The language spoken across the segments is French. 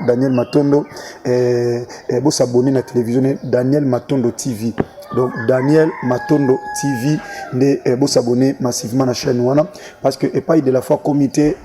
Daniel Matondo, vous s'abonnez à la télévision Daniel Matondo TV. Donc Daniel Matondo TV, vous s'abonnez massivement à la chaîne parce que et pas de la fois comité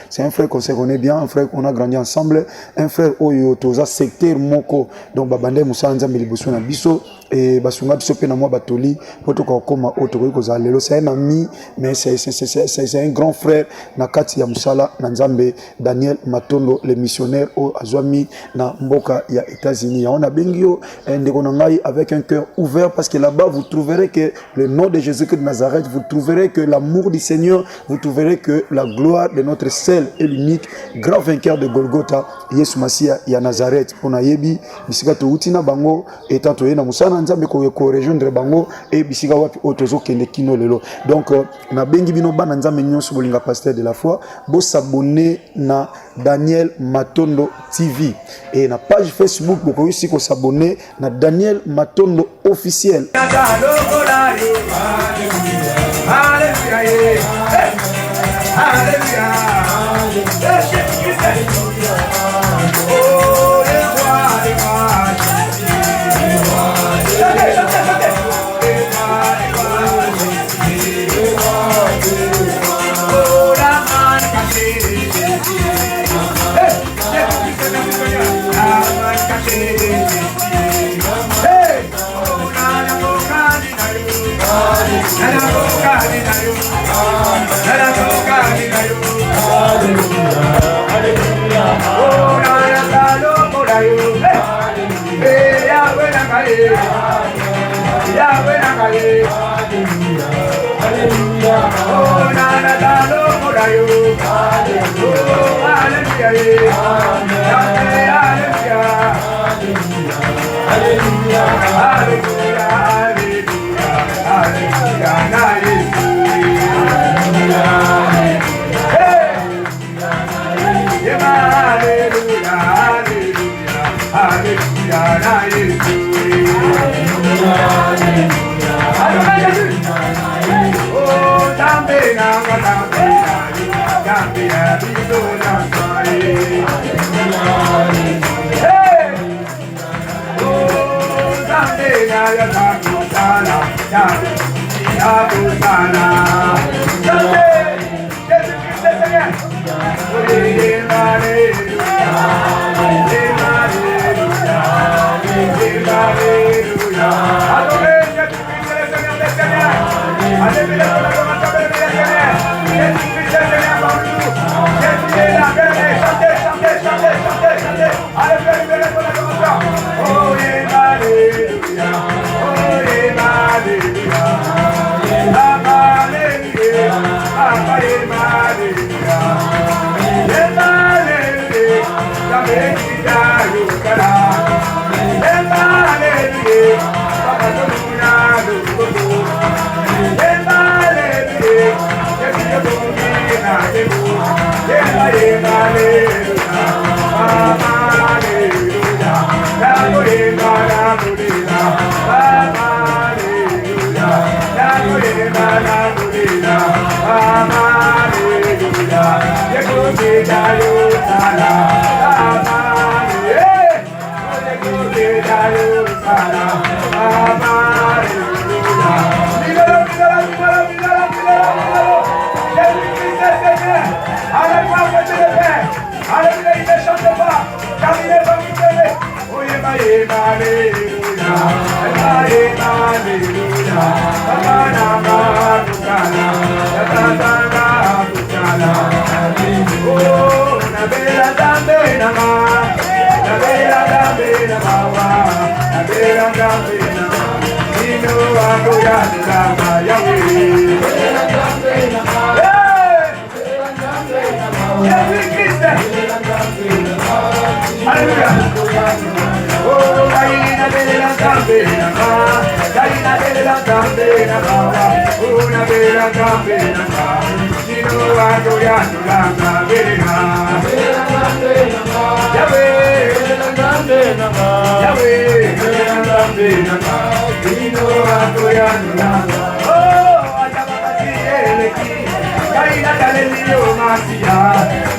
c'est un frère qu'on se connaît bien, un frère qu'on a grandi ensemble, un frère oyo toza secteur moko donc babande musanza milibuso na biso et basunga biso pe na moi batoli poto ko koma otoko ko za lelo c'est un ami mais c'est un grand frère na kati ya musala na nzambe. Daniel Matondo le missionnaire au azwami na mboka ya États-Unis on a bengio ndeko na ngai avec un cœur ouvert parce que là-bas vous trouverez que le nom de Jésus-Christ de Nazareth, vous trouverez que l'amour du Seigneur, vous trouverez que la gloire de notre seul et l'unique grand vainqueur de Golgotha, Yesu Masia ya Nazareth. On a yebi bisika to utina bango etant to na musana nzambe ko rejoindre bango et bisika wapi otozo kende kino lelo. Donc na bengi bino bana nzambe nyonso bolinga pasteur de la foi, bo s'abonner na Daniel Matondo TV et na page Facebook boko aussi ko s'abonner na Daniel Matondo officiel.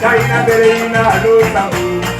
Daina Belina Lusamu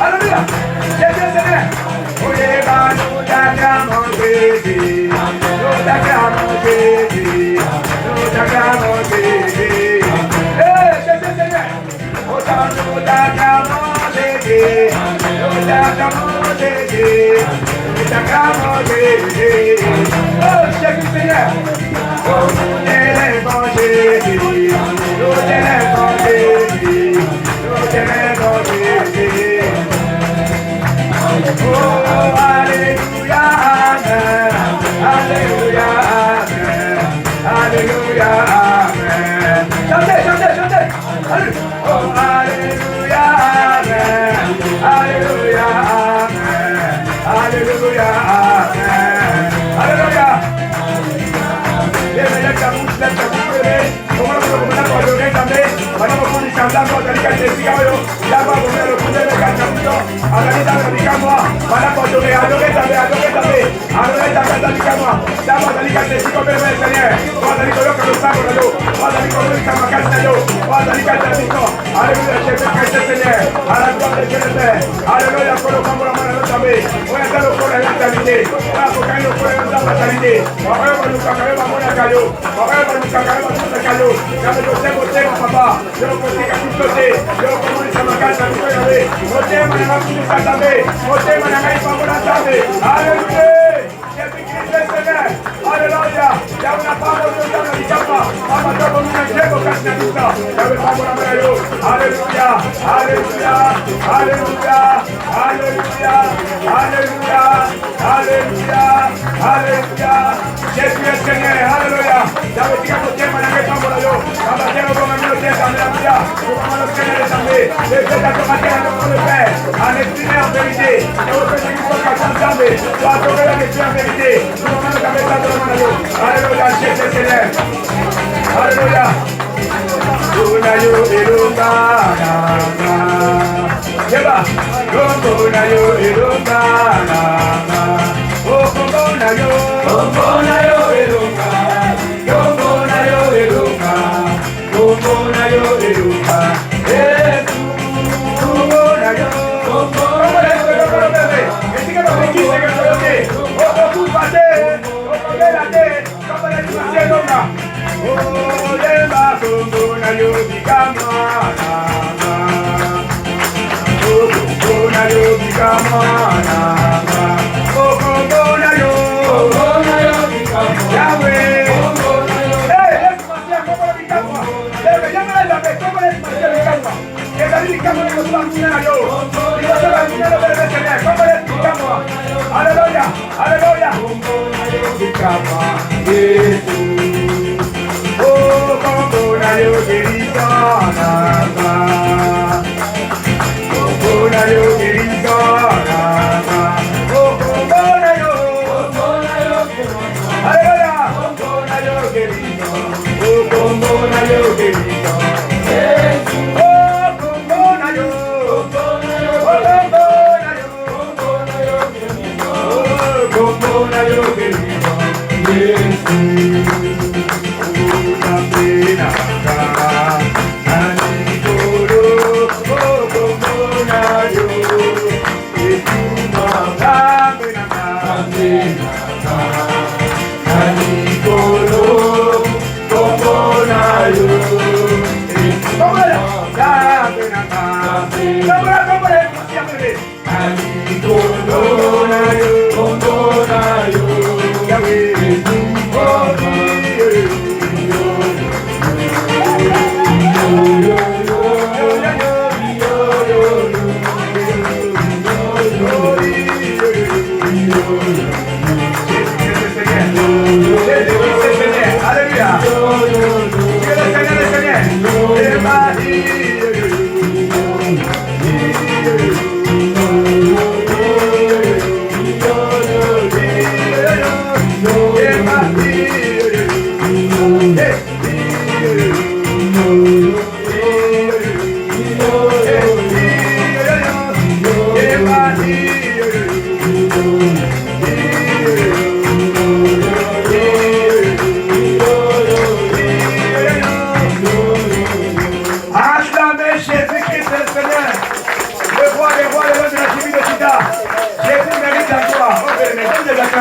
Alléluia. Jésus Seigneur. Nous t'acclamons Jésus. Nous t'acclamons Jésus. Nous t'acclamons Jésus. Jésus Seigneur. Nous t'acclamons Jésus. Nous t'acclamons Jésus. Nous t'acclamons Jésus. Oh Jésus Seigneur. Nous t'élèvons Jésus. Nous t'élèvons Jésus. Nous t'élèvons Jésus. Oh, alléluia, amen. Alléluia, amen. Alléluia, amen. Chantez, chantez, chantez. Oh, alléluia, amen. Alléluia, amen. Alléluia, amen. Alléluia. Lève ta bouche, lève ta bouche. Comment on peut adorer también? Para no poder cantar con la liga de cigarro, ya va a poner los puntos de cantamucho. A la lista de Nicamua, para poder adorar también, adorar también. Adorar también la Nicamua. Ya va a la liga de cigarro, pero el Señor. Va a salir con lo que nos está con el va a salir con lo que está marcando el va a salir con el cigarro. Aleluya, Señor, que es el Señor. A la gloria del Señor. Aleluya, colocamos la mano también. Voy a hacerlo con la mentalidad. Va a tocarlo con la mentalidad. Ahora vamos a caer, vamos a caer. Ahora vamos a caer, vamos a caer. Ya me lo sé, papa. Yo lo consigo a tu sote. Yo lo comunico a mi casa, mi soy a ver. No temas, no vas a utilizar también. No temas, no hay favor a también. Aleluya. Que te quieres Señor. Aleluya. Ya una pava, yo ya una capa. Papa, yo con una llevo casi a vista. Ya me favor a ver yo. Aleluya. Aleluya. Aleluya. Aleluya. Aleluya. Aleluya. Aleluya. Jesús es Señor. Aleluya. Ya me diga los temas, no hay favor a yo. Caballero, como me lo deja, aleluya. Como los que me también. Desde la tomatera no puedo ver. Al exprimir en vérité. Yo lo que tengo que hacer también. Yo a tocar la lección en vérité. Como me lo cabeza de la mano. Aleluya. Jesús es Señor. Aleluya. Una yo erunga. Lleva. Una yo erunga. Oh, una yo. Una yo erunga. Aleluya, aleluya. Oh, como una llorita, como una llorita, oh, como una llorita, aleluya, como una llorita, oh, como una llorita, oh, como una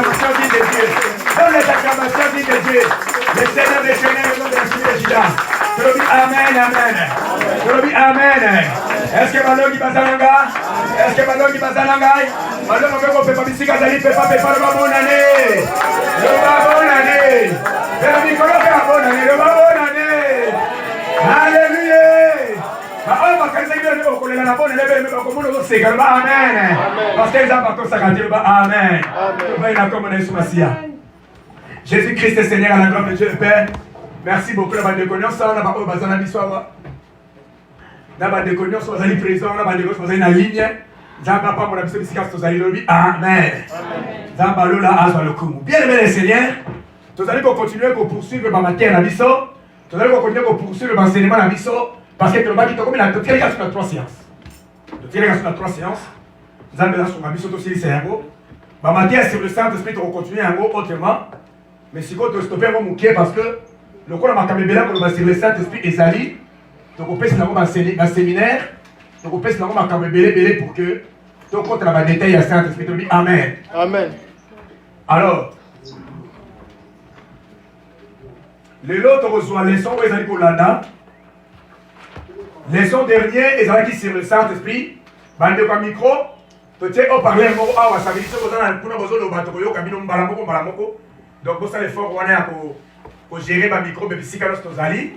acclamations dignes de Dieu. Donne les acclamations dignes de Dieu. Le Seigneur des Seigneurs, le nom de la Seigneur Judas. Je le dis Amen, Amen. Je le dis Amen. Est-ce que Malongi Bazalanga? Est-ce que Malongi Bazalanga? Malongi Bazalanga, Pepa Bisika Zali, Pepa, le bonne année. Le bonne année. Le micro, le bonne année. Le bonne année. Alléluia. Amen. Parce qu'ils ont Amen. Amen. Jésus-Christ est Seigneur à la gloire de Dieu le Père. Merci beaucoup la bande de connaissances. On a pas besoin de l'histoire. La bande de connaissances, vous allez présent, la bande de connaissances, vous allez dans la ligne. Zamba pas mon absence de psychiatre, vous allez le dire Amen. Zamba lola azwa le coup. Bien aimé les Seigneurs, vous allez continuer à poursuivre ma matière à Bisso. Vous allez continuer à poursuivre l'enseignement à Bisso. Parce que tu vas comme il a tiré sur 3 séances. Tu tiré sur 3 séances. Vous allez sur ma Bisso aussi, c'est un mot. Ma matière sur le Saint-Esprit, on continue un mot autrement. Mais si vous stoppez mon mouquet parce que le coup, on m'a camé là pour le Saint-Esprit et Zali. Donc, on peut se lancer dans un séminaire. Donc, on peut se lancer dans un belé pour que donc, quand on a des détails à Saint-Esprit, on dit Amen. Amen. Alors, les autres reçoivent les leçons où ils allaient pour l'Anda. Leçon dernière, ils allaient sur le Saint-Esprit. Bande de micro. Tu tiens au parler un mot, ah, ça veut dire que vous avez un peu de bateau, balamoko. Donc, vous savez, fort, on est pour gérer ma micro, mais si vous allez,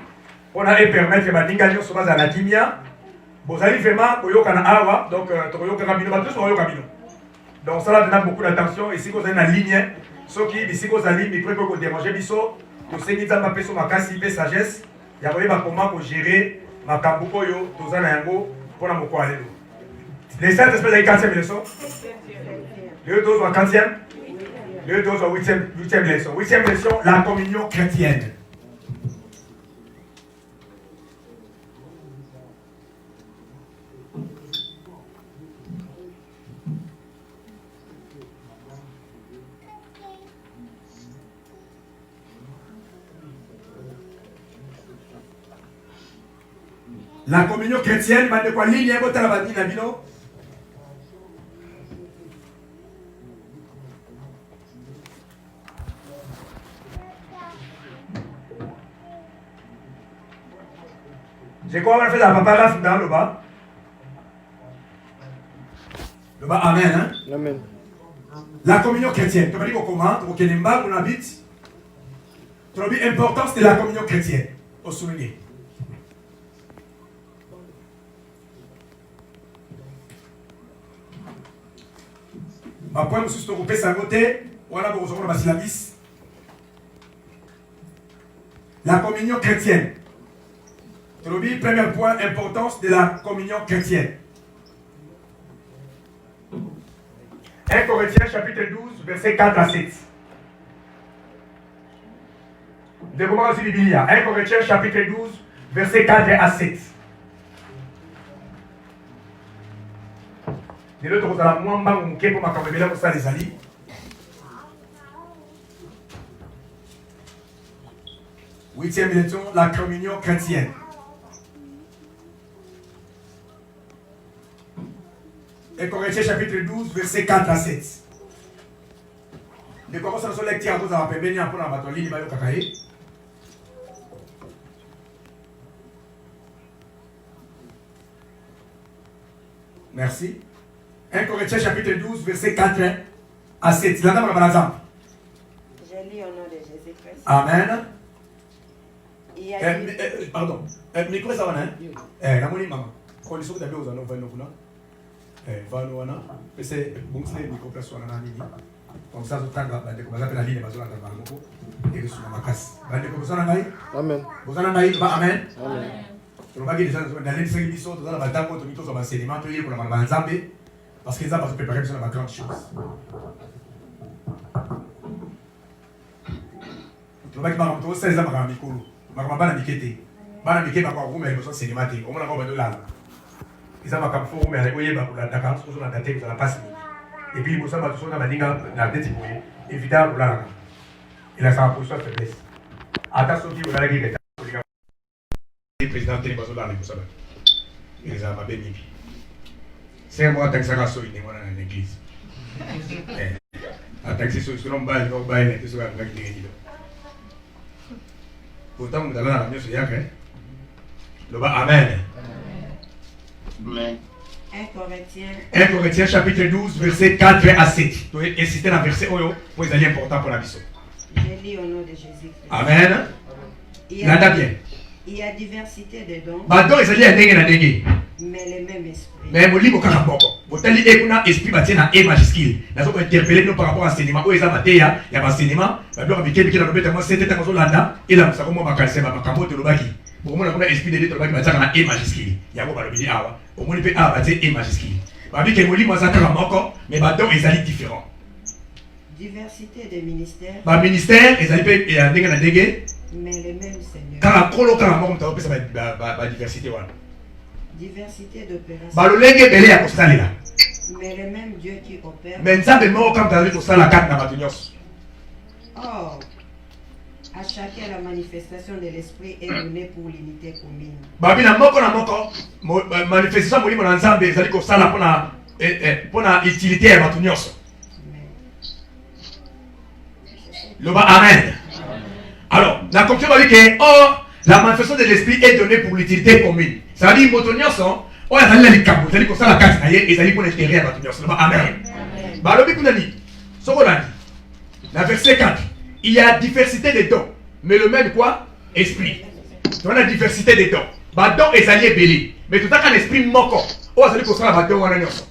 on a permettre que les gens soient dans la timia. Vous allez vraiment, donc, donc, ça donne beaucoup d'attention. Ici, vous avez une ligne. Ceux qui, ici, vous allez, micro, vous déranger, biso, tout ce qui est ma personne, ma casse, sagesse, il y a comment pour gérer ma cambuko, tout ça, pour la moko aller. Les 7 espèces de 4e leçon. Les 2 sont 4e. Les 2 sont 8e leçon. 8e leçon, la communion chrétienne. La communion chrétienne, de quoi ligne, j'ai quoi on va faire la paparasse dans le bas. Le bas, Amen. Hein? Amen. La communion chrétienne. Tu vas dire comment? Tu vas dire qu'on habite. Tu vas dire l'importance de la communion chrétienne. Au souvenir. Après, nous sommes groupés sans côté. Voilà pour recevoir la syllabis. La communion chrétienne. Premier point, importance de la communion chrétienne. 1 Corinthiens chapitre 12, verset 4 à 7. De comment c'est Bible? 1 Corinthiens chapitre 12, verset 4 à 7. De l'autre côté, moi, je pour ma caméra pour ça les alliés. Huitième leçon, la communion chrétienne. Et Corinthiens chapitre 12, verset 4 à 7. De comment ça nous lecture à cause de la pénétration pour la bataille, il va y avoir merci. 1 Corinthiens chapitre 12, verset 4 à 7. La dame par exemple. Je lis au nom de Jésus-Christ. Amen. Pardon. Micro ça va, hein? Namoni maman. Quand ils sont d'abord aux anneaux, Vanoana, mais c'est bon, c'est le micro place sur la ligne. Comme ça, je tanga, comme ça, la ligne, je vais la et je suis dans ma casse. Vous en avez? Amen. Vous en avez? Amen. Amen. Tu vas dire, dans les services, tu vas dans le tu vas sédiment, tu vas dans le Zambé, parce qu'ils ont préparé sur la grande chose. Tu vas dire, tu vas 16 ans, tu vas dire, Marmaba na mikete. Bana mikete ba kwa rume liboso cinématique. On m'a pas de là. Ils ont pas comme faux mais oye ba pour la Dakar, sur la date pour la passe. Et puis pour ça ba tout ça na dinga na date pour évidemment pour là. Il a sa position de faiblesse. Attention qui vous allez dire le président télé bazo là pour ça. Il a ma béni. C'est moi tant que ça so il est dans l'église. attaquer sur ce nom bas, non bas, il était sur la blague de Guido. Pourtant, vous allez la réunion sur Yaka. Le bas, Amen. Amen. 1 Corinthiens chapitre 12, verset 4 à 7. Tu dois insister dans le verset Oyo, pour les important pour la mission. Je lis au nom de Jésus-Christ. Amen. Nada bien. Il y a diversité de dons, Badon, ils allaient à dengue na dengue. mais les mêmes esprits. Mais mon livre, quand je boko. Vous allez écouter esprit bâti na E majuscule. Nous avons interpellé nous par rapport à l'enseignement. Où est-ce que il y a un enseignement? La bloc avec qui la bête moi c'était un landa et là nous savons moi calcer ma cambo de lobaki. Pour moi on a esprit de l'être lobaki bâti na E majuscule. Il y a quoi le billet awa. Au moins il peut a bâti E majuscule. Babi que mon livre moi ça quand moko mais badon ils allaient différents. Diversité de ministères, Ba ministère ils allaient et à dengue na dengue. mais les mêmes seigneurs. Quand la colo quand la mort on ça ba diversité voilà. Diversité d'opérations, Ba le lenge belé à costal là. mais le même Dieu qui opère. Mais nzambe moko quand tu as vu costal la carte na batunyos. Or, à chacun la manifestation de l'esprit est donnée pour l'unité commune. Babi na moko manifestation molimo na nzambe ezali kosala pona utilité ya bato nyonso. Loba amen. Alors, la conclusion va dire que la manifestation de l'esprit est donnée pour l'utilité commune. Ça veut dire moto nyonso oyo azali na likambo ezali kosala kati na ye ezali pona intérêt ya bato nyonso. Loba amen. Balobi kuna nini soko nani na verset 4 il y a diversité de dons mais le même quoi esprit. On a diversité de dons. Badon ezali ebele mais tout un esprit moko oyo azali kosala badon wana nyonso.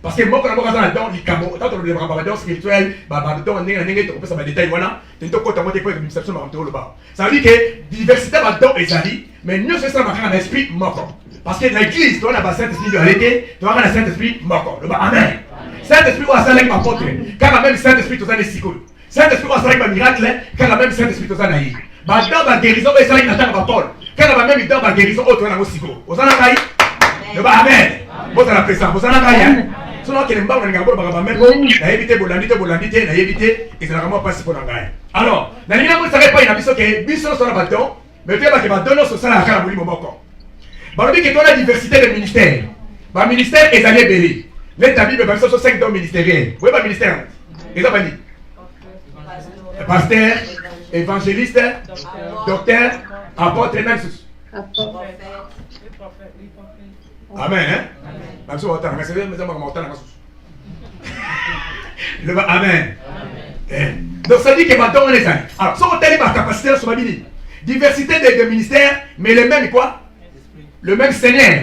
Parce que moko na moko azala don likambo tant on le badon spirituel badon ndenge to kopesa ba détail wana tento kota mote kwa administration ba ntolo ba. Ça veut dire que diversité badon ezali mais nyonso ça makana na esprit moko. Parce que dans l'église on a ba Saint-Esprit de arrêter to wana Saint-Esprit moko. Le ba amen. Saint-Esprit ou azala avec apôtre car même Saint-Esprit to zane sikolo. Saint-Esprit ou azala avec miracle car même Saint-Esprit to zane yi. Badon ba guérison ba ezala na tanga ba Paul. Car même dans ba guérison autre na sikolo. Ozana kai. Le ba amen. Vous la présence, vous en avez sinon que les mbao na ngabo ba même na éviter bolandi na éviter et ça vraiment pas pour ngai. Alors, na nina mo savait pas ina biso que biso so na baton, mais tu ba que baton no so sala akala boli moboko. Ba lobi que la diversité des ministères. Ba ministère est allé belé. Les ta Bible ba so 5 dons ministériels. Oui ba ministère. Et ça va dire pasteur, évangéliste, docteur, apôtre et nasus. Amen, hein? Le amen. Donc ça dit que maintenant on est allé. Alors, si on t'a dit ma capacité sur ma vie, diversité de ministères, mais le même quoi? Le même Seigneur.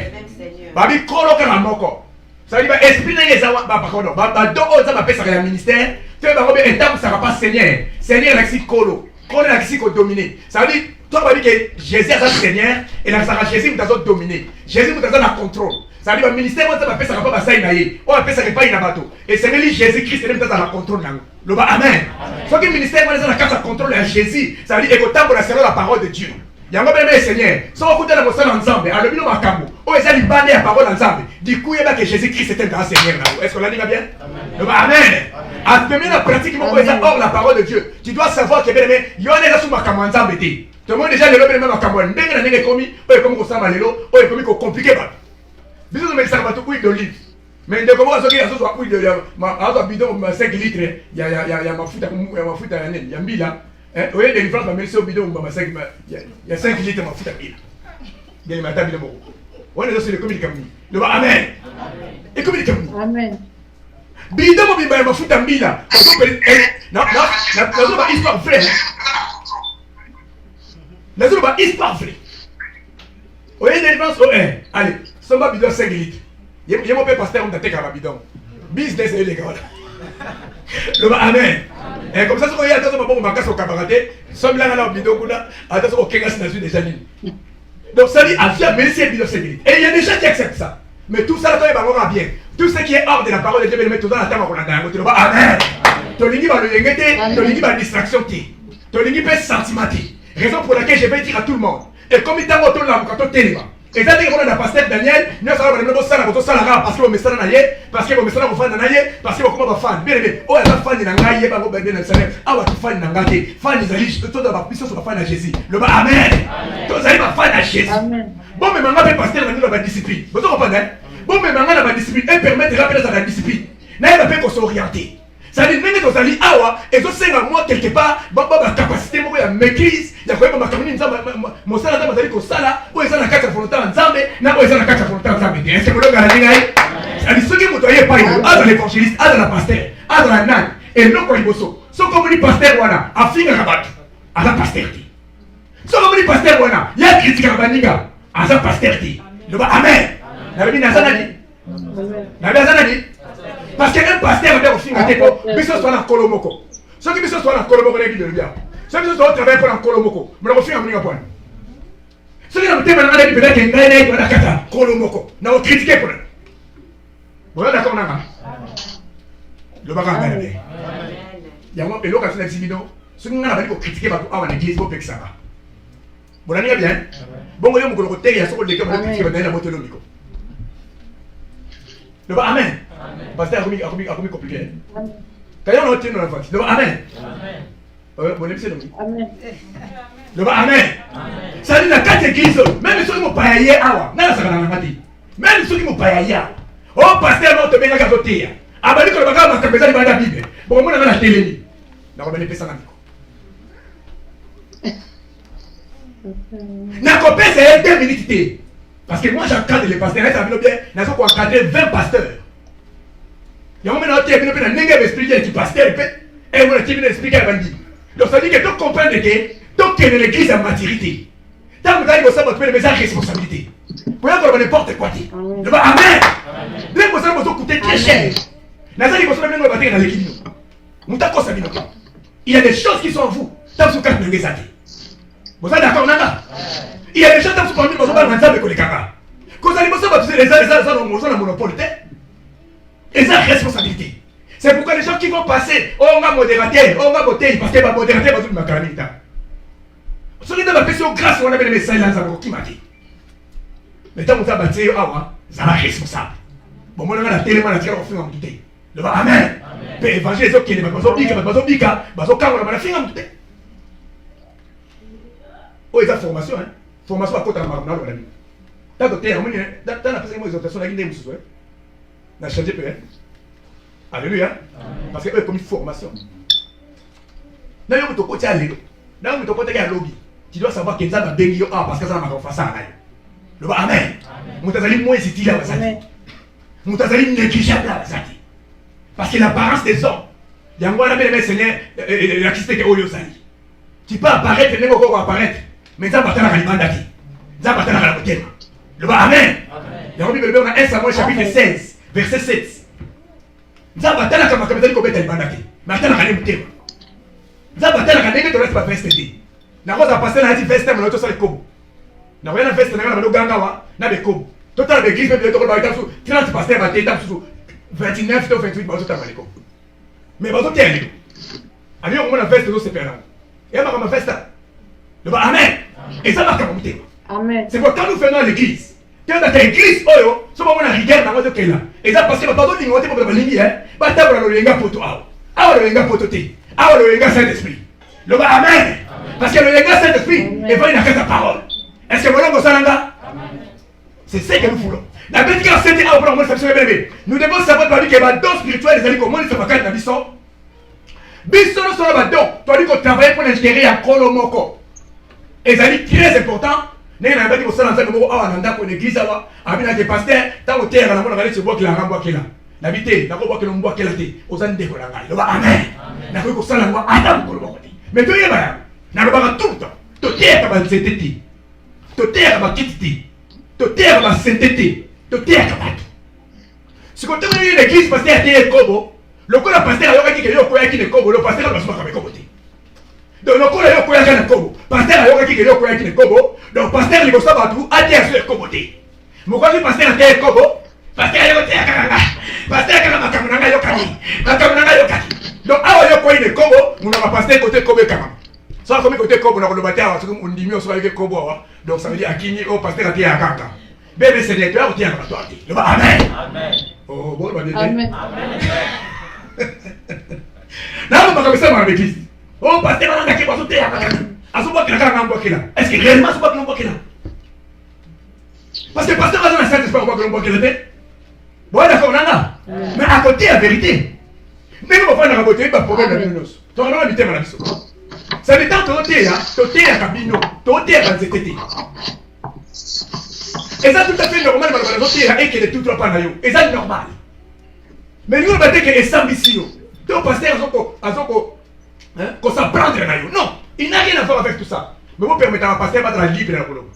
Babi kolo kana moko. Ça dit ba esprit na yezawa ba pardon. Ba do oza ba pesa ya ministère, tu vas ba étape ça va pas Seigneur. Seigneur la si kolo. Kolo la si ko dominer. Ça veut dire toi va dire que Jésus est Seigneur et la Sarah Jésus vous a dominé. Jésus vous a la contrôle. Ça veut dire le ministère on va pesa pas ça inaye. On va pesa pas ina bato. Et c'est lui Jésus Christ est dans la contrôle nango. Le ba amen. Soit que le ministère on est dans la carte contrôle à Jésus. Ça veut dire que tant pour la selon la parole de Dieu. Yango bien Seigneur. Si on écoute la mosala ensemble, alors bino makambo. O ezali bande la parole ensemble. Du coup, il y a que Jésus Christ est un grand Seigneur. Est-ce qu'on l'a dit bien? Amen. À première la pratique hors la parole de Dieu. Tu dois savoir que bien aimé, il y en a sous makambo ensemble. Tout le monde déjà le même makambo. Ndenge na ndenge komi, o comme ko sama lelo, o comme ko compliqué ba. Biso de mettre ça ba to huile d'olive. Mais de comment ça qui a so huile de ma azo bidon 5 litres, il y a mafuta ya nini, ya mbila. Vous voyez, les différences, mais si au bidon, il y a 5 litres de mafuta bila. Il y a matin bila moko. On est sur le communiqué. Le amen. Et communiqué. Amen. Bidon mo bimba mafuta bila. Non, pas histoire vraie. La zone pas histoire vraie. Vous voyez, les différences, allez, sommes bidon 5 litres. Il y a mon père pasteur, on t'a fait un bidon. Business est légal. Le amen. Et comme ça, si on y a attention, on va casser au cabaret. Somme là, on a bidon, attention au Kenya, c'est déjà ligne. Donc ça dit, à faire merci bidon 5 litres. Et il y a des gens qui acceptent ça. Mais tout ça, là, on va bien. Tout ce qui est hors de la parole de Dieu, il met tout dans la table, on a dans le amen. Ton ligne va le yengete, ton ligne va distraction, ton ligne peut sentimenter. Raison pour laquelle je vais dire à tout le monde. Et comme il t'a monté là, quand on t'élève. Et ça dit qu'on a la pasteur Daniel, nous savons que nous sommes tous salariés parce que vous me savez naïe, parce que vous me savez vous fan naïe, parce que vous comment vous fan. Bien bien. Oh, il y a fan de naïe, pas vous bébé dans le salaire. Ah, vous fan naïe, fan des alliés, tout dans la puissance sur la fan à Jésus. Le amen. Tous allez ma fan à Jésus. Bon, mais maintenant, pasteur Daniel a la discipline. Vous comprenez? Bon, mais maintenant, la discipline, elle permet de rappeler sa discipline. N'a pas fait qu'on s'orienter. Ça dit, même dans Ali Awa, et ça c'est moi quelque part, ma capacité, ma maîtrise, il y a quand même ma communauté, mon salaire, ma tali sala, ou ils ont la carte à volonté en Zambé, n'a pas ils ont la carte à volonté en Zambé. Est-ce que vous l'avez gagné? Ça dit, ceux qui m'ont donné pas, à dans l'évangéliste, à dans la pasteur, à dans la nan, et non quoi il bosso. Ce comme dit pasteur, voilà, à fin de rabat, à la pasteur. Ce comme dit pasteur, voilà, il y a critique à Baninga, à la pasteur. Amen. N'avez dit Nazanadi? N'avez Nazanadi? Parce qu'un pasteur va au fin de l'époque, mais ce soit dans Kolomoko. Ceux qui sont dans Kolomoko, les guides de bien. Ceux qui sont travaillés pour dans Kolomoko, mais le fin à venir à point. Ceux qui ont été maintenant des pédales qui ont gagné pour la Kata, Kolomoko, n'a pas critiqué pour eux. Vous êtes d'accord, Nanga? Le bagage est bien. Il y a un peu l'occasion d'être timide. Ceux qui ont critiqué par l'église, vous pouvez que ça va. Vous l'avez bien? Bon, vous avez un côté, il y a ce que vous avez critiqué dans la moto de l'homico. Le bagage, amen. Parce que c'est compliqué. Quand on a obtenu dans la face, le amen. Bon, c'est le amen. Le amen. Ça dit la carte église, même ceux qui m'ont pas aillé, même ceux qui m'ont pas aillé, oh, pasteur, on te met la gazoteria. Ah, bah, le bagage, on te met la Bible. Bon, moi, on a la télé. On a les ça. N'a pas c'est 2 minutes. Parce que moi, j'encadre les pasteurs, ça veut bien, nous avons encadré 20 pasteurs. Il y a un moment qui a expliqué qui pasteur, et on a expliqué à Bandi. Donc ça veut dire que tu comprends que tu es l'église en maturité. Tant que tu as une responsabilité. Pour avoir n'importe quoi. Amen. Les personnes vont coûter très cher. Il y a des choses qui sont en vous. Vous êtes d'accord, Nana? Il y a des gens qui sont parmi nous, les caca. Quand vous allez les monopole, et ça responsabilité. C'est pourquoi les gens qui vont passer, oh, on va modérateur, oh, on va voter, parce que va modérateur, va tout le monde. Ceux qui ont fait grâce, on a les messages là, qui m'a dit. Mais tant que vous avez battu, ça va responsable. Bon, moi, on a la télé, on a tiré au fond en tout. Le amen. Mais évangile, qui est les bika, on a fini en tout. Oh, ils ont formation, hein. Formation à côté de la marque, on a mis. Dans la personne, ils ont fait ça, on a changé peu. Alléluia. Parce que eux comme une formation. Dans le côté lobby, tu dois savoir qu'ils ont béni parce que ça m'a fait ça. Le amen. Moutazali moins c'est là Moutazali négligeable là. Parce que l'apparence des hommes, il y a moi la belle Seigneur la Christ que Oyo Sali. Tu peux apparaître, tu peux apparaître, mais ça va te la calimandaki. Ça va te la calimandaki. Le amen. Dans la Bible, on a 1 Samuel chapitre 16, verset 7. Ça va te la calimandaki. Mais attends la calimandaki. Ça va te la calimandaki, tu restes pas festé. Na cosa passer na veste mais l'autre ça le kobo. Na rien veste na na ganga wa na be kobo. Total l'église peut être ba tasu 30 pasteurs ba teta su 29 ou 28 ba tout à l'école. Mais ba tout tiens. Ami on na veste do séparant. Et ma veste. Le ba amen. Et ça va commenter. Amen. C'est pourquoi quand nous venons à l'église, quand dans l'église oyo, so ba mona rigueur na moto kela. Et ça parce que ba pas do lingote pour ba lingi hein. Ba ta ba lo lenga poto awa. Awa lo lenga poto te. Awa lo lenga Saint-Esprit. Le ba amen. Parce que le légat Saint-Esprit est pas une ta parole. Est-ce que vous voulez ça? C'est ce que nous voulons. La bête qui a été à moi, nous devons savoir que les dons spirituels, les amis, comment ils se font dans Bisson. Bisson, nous sommes là-dedans. Tu as dit qu'on travaille pour l'ingérer à Kolomoko. Et ça dit très important. Nous avons dit que nous sommes dans l'église, avec des pasteurs, tant que terre, nous avons dit que c'est qui la ramboie qui est là. L'habité, nous avons dit que nous avons dit que nous avons dit que nous avons dit que nous avons dit que nous avons dit mais tu es là. Nous avons tout le temps. Tu es là, tu es là, tu es là, tu es là, tu es là. Si tu es dans l'église, pasteur a été Kobo, le coup de pasteur a été Kobo, le pasteur a été Kobo. Donc le coup de pasteur a été Kobo, pasteur a été Kobo, donc pasteur a été Kobo, a été Kobo. Pourquoi le pasteur a été Kobo? Pasteur a été Kobo. Pasteur a été Kobo. Donc, a été Kobo, nous avons pasteur côté Kobo. Ça comme côté Kobo, on a le bâtard, on dit mieux sur avec Kobo. Donc ça veut dire à qui au pasteur a été à Kaka. Bébé Seigneur, tu as été à toi. Amen. Amen. Oh, bon, Amen. Amen. Là, on va comme ça dans l'église. Oh, pasteur, on a qui va sauter à Kaka. À ce moment qu'il a un bois là. Est-ce que réellement ce bois qu'il a? Parce que le pasteur a un Saint-Esprit, on voit que l'on boit qu'il a. Bon, d'accord, on en a. Mais à côté, la vérité. ndenge bafanda na bote ba problème na bino nyonso tokana mitema na biso ça dépend toteya kabino toteya nzete te eza tout à fait normal bana bazoteya ekele tout droit na yo eza normal mais nous bateke esambisi yo to pasteur azoko s'apprendre na yo non il n'a rien à voir avec tout ça mais vous permettez à pasteur d'être libre na kolo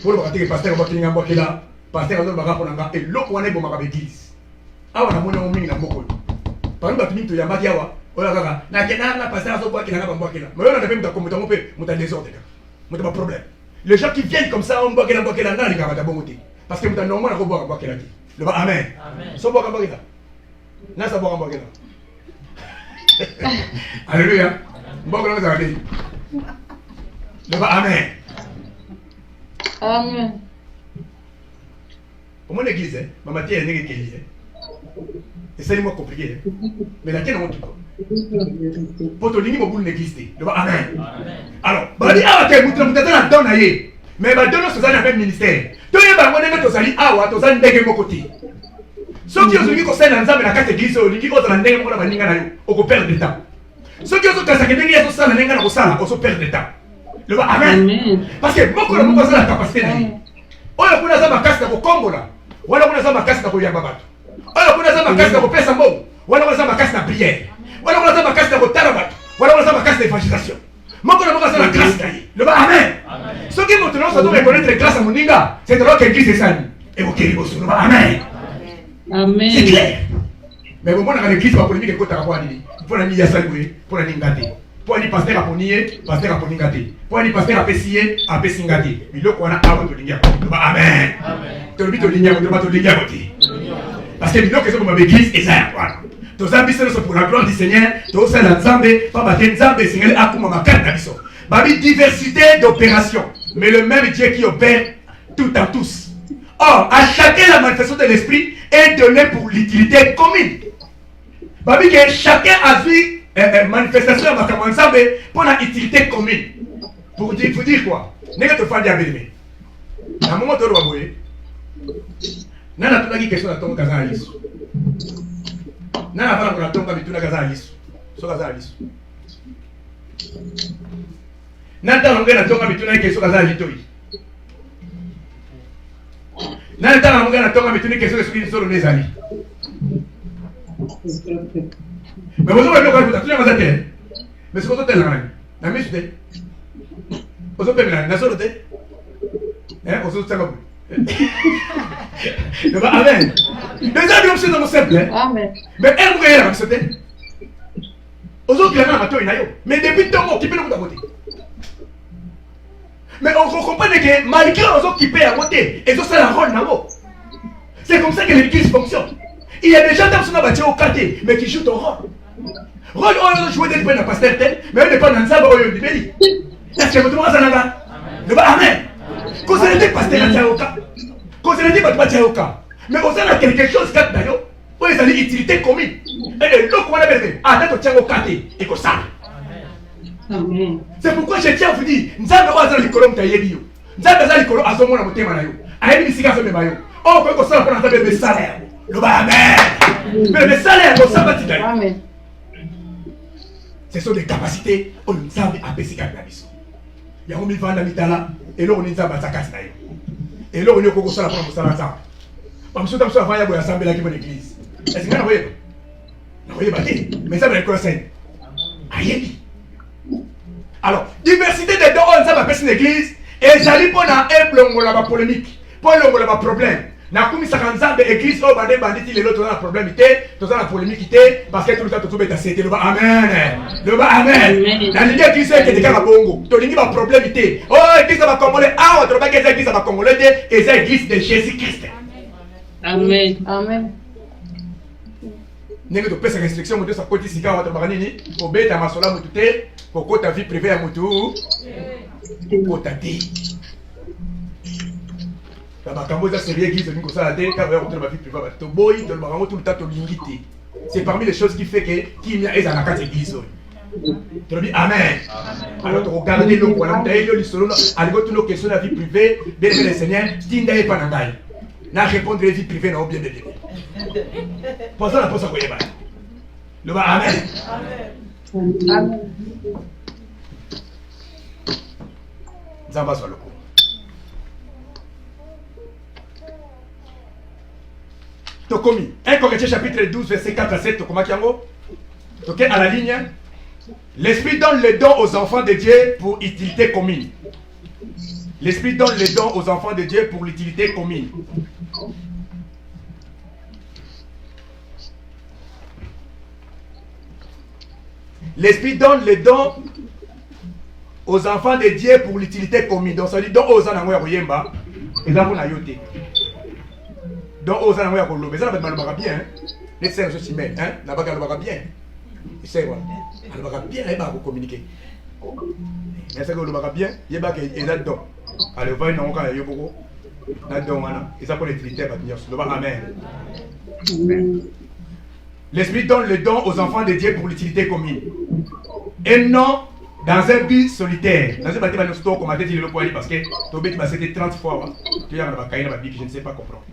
pour le bateke pasteur ba kinga mbokela pasteur azo baka ponanga eloko wana bo maka l'église awa na mona mingi na mboko par exemple batumi to yambaki awa ola kaka na kenanga pasteur azo bwaki na mbokela mais on a fait muta mpe muta désordre muta pas problème les gens qui viennent comme ça on mbokela na les gars bon côté parce que muta normal ko mbokela ti le amen so mbokela na sa mbokela alléluia mbokela na zabe le amen amen. Pour mon église, ma matière est négative. Et c'est moi compliqué. Mais la tienne, on dit pour te ligner, mon l'église. Amen. Alors, badi awa te mutra mutra na donne aye. Mais ba donne ça dans même ministère. To yeba ngone to sali awa to zan ndege mokoti. So ki ozuki ko sena nzambe na kati église o lingi ko zana ndege moko na baninga na yo, o ko perdre de temps. So ki ozo kasa ke ndenge ya to sala nenga na ko sala, o so perdre de temps. Le amen. Parce que beaucoup de monde a la capacité d'aller. Oyo kuna za makasi na kokombola. Wala kuna za makasi na koyamba bato. Oyo kuna za makasi na kopesa mbongo. Wala kuna za makasi na prière. Wala kuna za makasi na kotala bato. Wala kuna za makasi na évangélisation. Moko na moko za la grâce d'aller. Le amen. Ce qui montre non ça doit reconnaître la grâce à moninga. C'est alors que l'église est saine. Et vous qui vous le amen. Amen. C'est clair. Mais au moment où l'église va polémique ko ta kwa dili. Pour la nia salwe, pour la ningate. Pour ni pasteur aponier, pasteur aponingate. Pour ni pasteur apesier, apesingate. Biloko wana awa to lingia. Amen. Amen. To bito lingia to lingia côté. Parce que biloko c'est comme l'église et ça voilà. To zambi c'est pour la gloire du Seigneur, to ça la nzambe, pas baten nzambe Seigneur akuma makata biso. Babi diversité d'opérations, mais le même Dieu qui opère tout en tous. Or, à chacun la manifestation de l'esprit est donnée pour l'utilité commune. Babi que chacun a vu manifestation de ma ensemble pour la utilité commune. Pour dire quoi? N'est-ce pas de faire à un moment où vous voyez, n'a pas de question à ton casalis. N'a pas de ton casalis. So casalis. N'a pas de question à casalis. N'a pas de question sur les amis. Mais vous avez le mais ce que vous avez la mise de vous avez la sorte de vous avez amen. Les amis sont dans simple. Amen. Mais elle vous est là, c'était. Vous avez la main à mais depuis tant qu'on qui peut nous côté. Mais on comprend que malgré les autres qui paient à côté, ils ont ça la rôle là-haut. C'est comme ça que l'église fonctionne. Il y a des gens qui sont bâtis au quartier, mais qui jouent ton rôle. Rôle, on joue des points de pasteur tel, mais on n'est pas dans le sabbat, on est libéré. Est-ce que vous trouvez ça là? Amen. Quand vous êtes pasteur, c'est au cas. Quand vous êtes pas au cas. Mais vous avez quelque chose qui est d'ailleurs, vous avez une utilité commune. Et l'autre, on a besoin, ah, tu tiens au quartier, et comme ça. C'est pourquoi je tiens à vous dire, nous avons les colons qui ont été nous avons les colons à ce moment où nous avons été ayebi bisika so mema yo o ko ko sala pona tabe be salaire lo ba amen be salaire ko sabati dai amen. Ce sont des capacités on nous a apesika na biso ya ko mi vanda mitala et lo on nous a batakati na yo et lo on yo ko sala pona musala sa ba msuta mso avanya boya sambela ki bonne église est-ce que na voyez bati mais ça va être quoi ça ayebi. Alors diversité de dons on nous a apesika l'église et j'allais pour un longola ba polémique pour longola ba problème na kumisa kanza de église au bande banditi les autres dans la problème tout ça la polémique parce que tout le temps tout beta c'était le ba amen le ba amen la ligne qui c'est que des cas bongo to lingi ba problème oh église ba congolais ah on trouve que c'est église ba congolais et c'est église de Jésus Christ amen amen. N'est-ce pas cette restriction de sa côté si quand on va nini au beta masola mutute pour que ta vie privée à mutu Kotati. La makambo za série église ni ko sala te ka va rentrer ma vie privée to boy to le makambo tout le temps to lingité. C'est parmi les choses qui fait que qui mia eza na kati église. Tu dis amen. Alors tu regardes le voilà mutayo li solo aliko tout nos questions la vie privée bien le Seigneur tinda e panangai. na répondre les vies privées na bien bien. Pour ça la pose à quoi yeba. Le ba amen. Amen. Zamba soit le coup. Tokomi, 1 Corinthiens chapitre 12 verset 4 à 7, Tokoma Kiango. Ok, à la ligne. L'Esprit donne les dons aux enfants de Dieu pour utilité commune. L'Esprit donne les dons aux enfants de Dieu pour l'utilité commune. L'Esprit donne les dons aux enfants de Dieu pour l'utilité commune. Donc ça dit donc aux enfants de Dieu et là vous n'avez donc aux enfants de Dieu, ça va bien. Les sœurs se mettent, hein, la bagarre va bien. C'est quoi? Elle va bien, elle va communiquer. Mais ça va bien, il va y a dedans. Allez, va y avoir un beaucoup là-dedans, et ça pour l'utilité va venir. Amen. L'Esprit donne le don aux enfants de Dieu pour l'utilité commune. Et non dans un but solitaire. Dans un bâtiment de store, comme a dit le poil, parce que ton bête m'a c'était 30 fois. Tu as un cahier dans ma vie que je ne sais pas comprendre.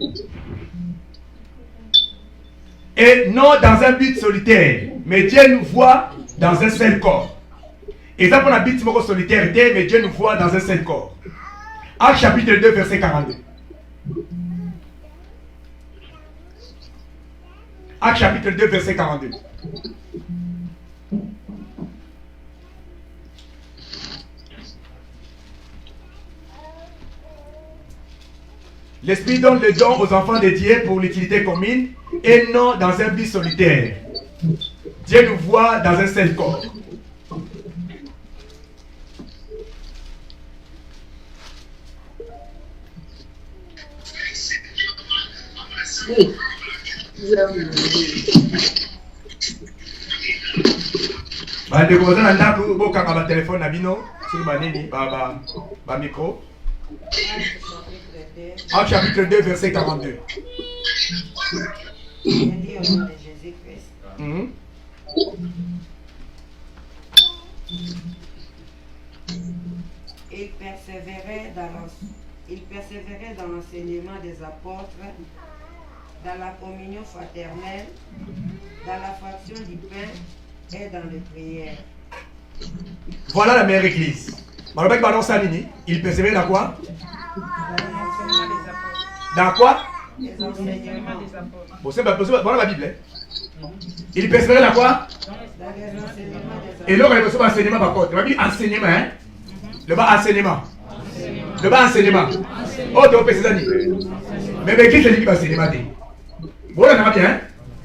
Et non dans un but solitaire. Mais Dieu nous voit dans un seul corps. Et ça, pour un but solitaire, mais Dieu nous voit dans un seul corps. Acte chapitre 2, verset 42. Acte chapitre 2, verset 42. L'Esprit donne le don aux enfants de Dieu pour l'utilité commune et non dans un but solitaire. Dieu nous voit dans un seul corps. Oui. Bah, de cause on a beaucoup de téléphone à bino sur ma nini, bah micro. Acte chapitre 2 verset 42. Il persévérait dans l'enseignement des apôtres, dans la communion fraternelle, dans la fraction du pain et dans les prières. Voilà la meilleure église. Il persévérait dans quoi? Dans quoi? Les enseignements des apôtres. Bon, c'est pas possible. Voilà la Bible. Il persévérait dans quoi? Dans les enseignements des apôtres. Et là, il y a enseignement par contre. Il y a enseignement, hein? Le bas enseignement. Le bas enseignement. Oh, tu as fait ça. Mais l'église, c'est qui va enseignement. Voilà, on a bien, hein?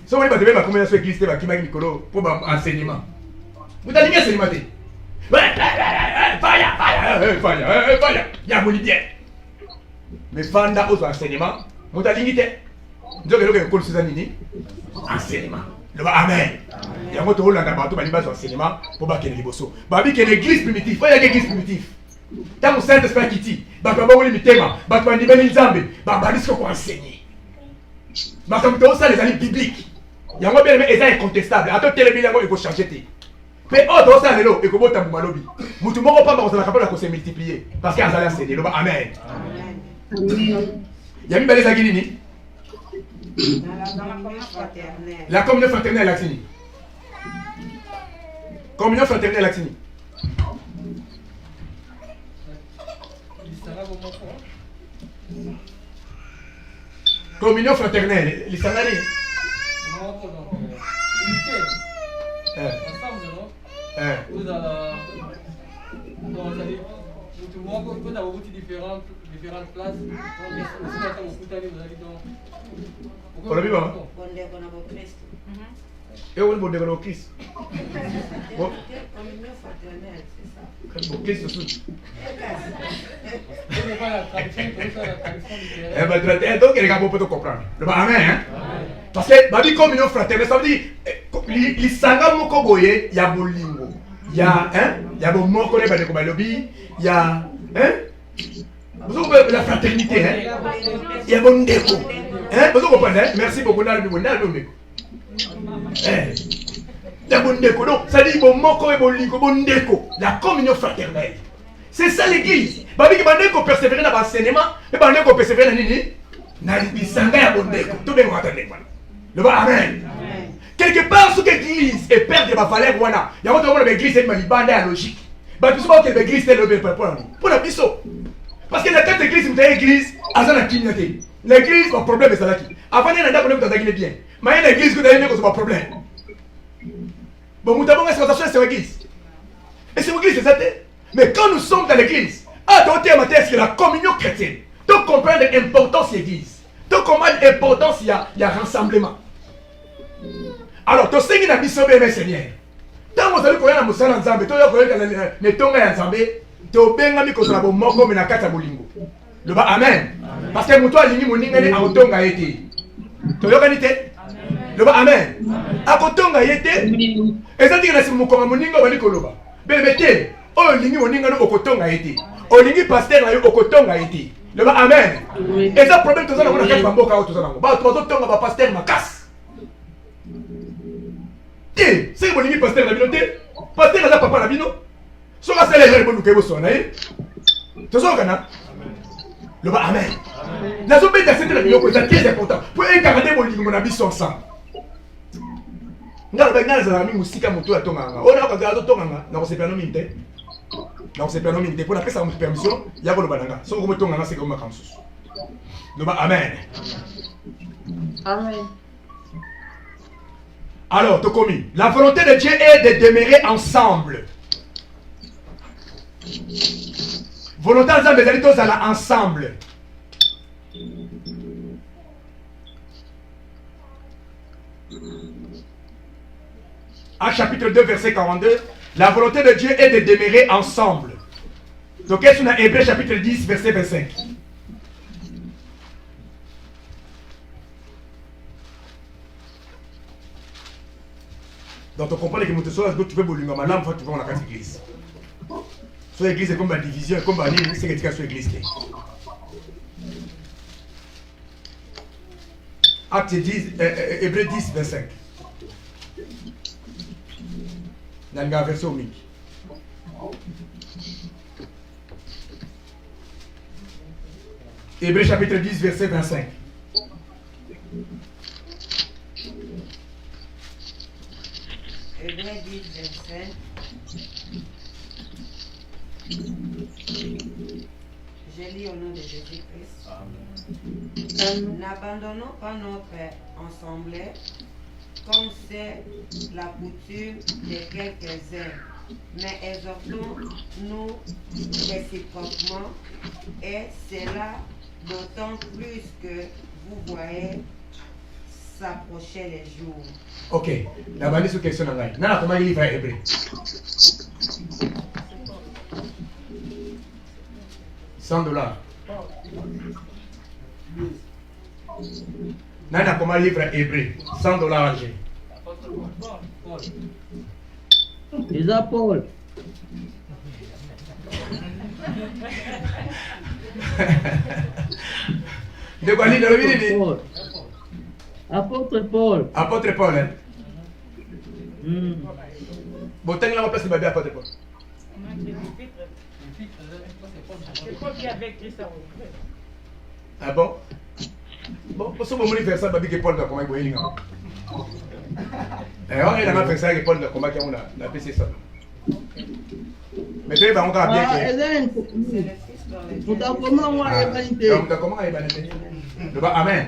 Si on va te faire combien de fois l'église, qui m'a dit pour enseignement. Vous avez bien enseignement. Fire. Il y a bien. Mais Fanda aux enseignements, vous avez limité. Nous avons le col Suzanini. Enseignement. Le bas, amen. Il y a un autre rôle dans le enseignement pour battre les bossos. Babi, qui est l'église primitive. Il y a l'église primitive. Tant que Saint-Esprit qui dit, Bakaba Woli Mitema, Bakaba Nibani Nzambe, Bakaba risque qu'on enseigne. Bakaba ça les années bibliques. Il y a un bien aimé, c'est incontestable. À tout télévision, il faut changer. Mais oh, dans ça, il faut que tu malobi. Moutou moko pas, on s'en capable de se multiplier. Parce qu'il y a un enseigné. Amen. Il y a mis les aguilini. Dans la communion fraternelle. La communion fraternelle, Laxini. Communion fraternelle, Laxini. Communion fraternelle, les salariés. Ensemble, non? Vous avez beaucoup de différentes places. On l'a vu, hein? Et on va le Christ. Communion fraternelle, c'est ça. Bon, Christ aussi. Donc, les gars, on peut comprendre. Amen, hein? Parce que, ma vie communion fraternelle, ça veut dire, les sangs moko boye, il y a bolingo. Il y a, hein? Il y a bon moko, il y a, hein? Vous avez la fraternité, hein? Il y a bon déco. Hein? Vous comprenez? Merci beaucoup, il y a bon déco. Donc, ça dit bon moko et bolingo, bon déco. La communion fraternelle. C'est ça l'église. Babi qui va persévérer dans l'enseignement, et va persévérer dans na bisanga ya bondeko to bengo atandeko le ba amen quelque part sous l'église et perdre ma valeur wana ya moto mona l'église est malibanda ya logique ba biso ba que l'église est le bien pour la biso parce que la tête d'église c'est l'église azana kinyate l'église pas problème c'est là qui avant il y a ndako ndako tazaki bien mais l'église que d'ailleurs c'est pas problème bon mutabonga c'est l'église et c'est l'église c'est ça mais quand nous sommes dans l'église à doter matin c'est la communion chrétienne donc comprendre l'importance de l'église donc comprendre l'importance il y a rassemblement. Alors, tu sais qu'il y a biso bébé Seigneur. Tant que vous allez koya na musala nzambe, to yo koya na netonga ya nzambe, to benga mi kozala bo moko me na kata bolingo. Le ba amen. Parce que muto alingi moninga ni akotonga yete. To yo kanite? Le ba amen. Akotonga yete. Ezati na simu konga moninga bali koloba. Bébé te, o lingi moninga no okotonga yete. O lingi pasteur na yo okotonga yete. Le ba amen. Et ça problème to zana ko na kata mboka o to zana ko. Ba to tonga ba pasteur makas. C'est mon ami pasteur Nabino te pasteur na papa Nabino so ka sele le bonu ke bo sona to so kana le ba amen la so beta c'est la biloko c'est très important pour incarner mon lingo na biso ensemble ngala ba ngala za mi musika moto ya tonganga ona ka ga tonganga na ko se pano minte na ko se pano minte pour la pesa mo permission ya ko lo bananga so ko mo tonganga c'est comme makamsusu le ba amen Amen. Alors, Tokomi, la volonté de Dieu est de demeurer ensemble. Volonté de Dieu est de ensemble. Actes chapitre 2, verset 42, la volonté de Dieu est de demeurer ensemble. Donc, qu'est-ce qu'on a Hébreux chapitre 10, verset 25. Donc, tu comprends que tu peux bouger ma lampe, tu vas dans la église. Sur l'église, c'est comme la division, comme la ligne, c'est que tu as sur l'église. Acte 10, Hébreux 10, 25. Dans la version Mik. Hébreux chapitre 10, verset 25. Hébreux 10, 25. Je lis au nom de Jésus-Christ. N'abandonnons pas notre assemblée comme c'est la coutume de quelques-uns, mais exhortons-nous réciproquement, et cela d'autant plus que vous voyez s'approcher les jours. Ok, la bande sur question en ligne. Nana, comment il livre Hébreu? $100. Nana, comment livre Hébreu? $100 Alger. Isa Paul. De quoi il dit? Paul. Apôtre Paul. Apôtre Paul, hein? Bon, t'as la place de Babé Apôtre Paul. C'est Paul qui avait écrit ça. Ah bon? Bon, pour ce moment, il fait ça, Babé que Paul doit comment il va. Et on est dans fait ça que Paul doit combat qui a la PC ça. Mais tu es pas encore bien que. C'est le Fils dans les Vous t'as comment moi Ah, humanité. donc, t'as comment humanité? Amen.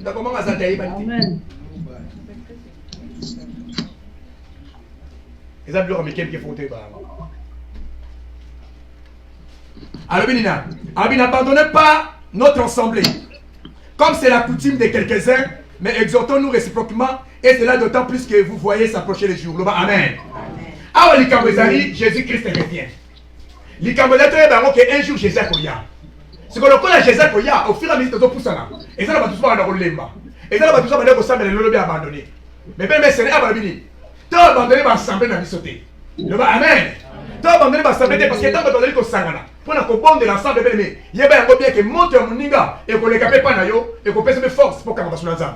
T'as comment ça t'a humanité? Amen. Les amis américains qui font bah. Alors, Benina, n'abandonnez pas notre assemblée, comme c'est la coutume de quelques-uns, mais exhortons-nous réciproquement, et cela d'autant plus que vous voyez s'approcher les jours. Amen. Ah, l'Ikambezali, Jésus-Christ revient. L'Ikambezali, un jour Jésus Koya. Ce que l'on connaît Jésus Koya, au fur et à mesure de tout ça, et ça n'a pas tout ça dans le lemba. Et ça n'a pas tout ça dans le sang, mais le lobby abandonné. Mais bien, c'est abandonné. Tu as abandonné l'assemblée dans l'issoté. Amen. Tu as abandonné l'assemblée parce que tu as abandonné le sang. Pour la combat de l'ensemble, il y a bien que monte à mon ninga et qu'on ne capte pas et qu'on pèse mes forces pour qu'on fasse l'ensemble.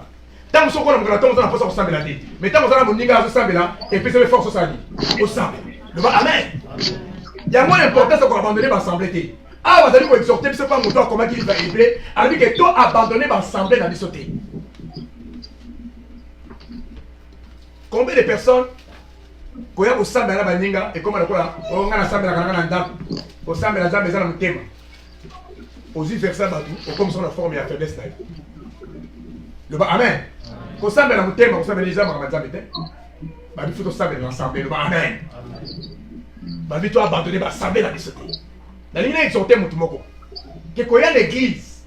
Tant que nous avons la tombe, on a pas ensemble là. Mais tant que nous avons mon ninga ensemble là et pèse mes forces au sang. Amen. Il y a moins d'importance qu'on abandonne l'assemblée. Ah, vous allez vous exhorter, c'est pas mon toit, comment il va élever. Alors que toi, abandonné, va assembler dans les sautés. Combien de personnes, quand vous savez la baninga, et comme on a assemblé la canana, vous savez la zambe, dans le thème. Vous y faire ça, comme ça, on a formé la faiblesse. Le bas, amen. Vous savez la thème, vous savez les gens, vous savez les gens. Il faut savoir l'ensemble, le bas, amen. Il faut abandonner, assembler dans les sautés. La ligne est exhortée, Moutoumoko. Que quand il y a l'église,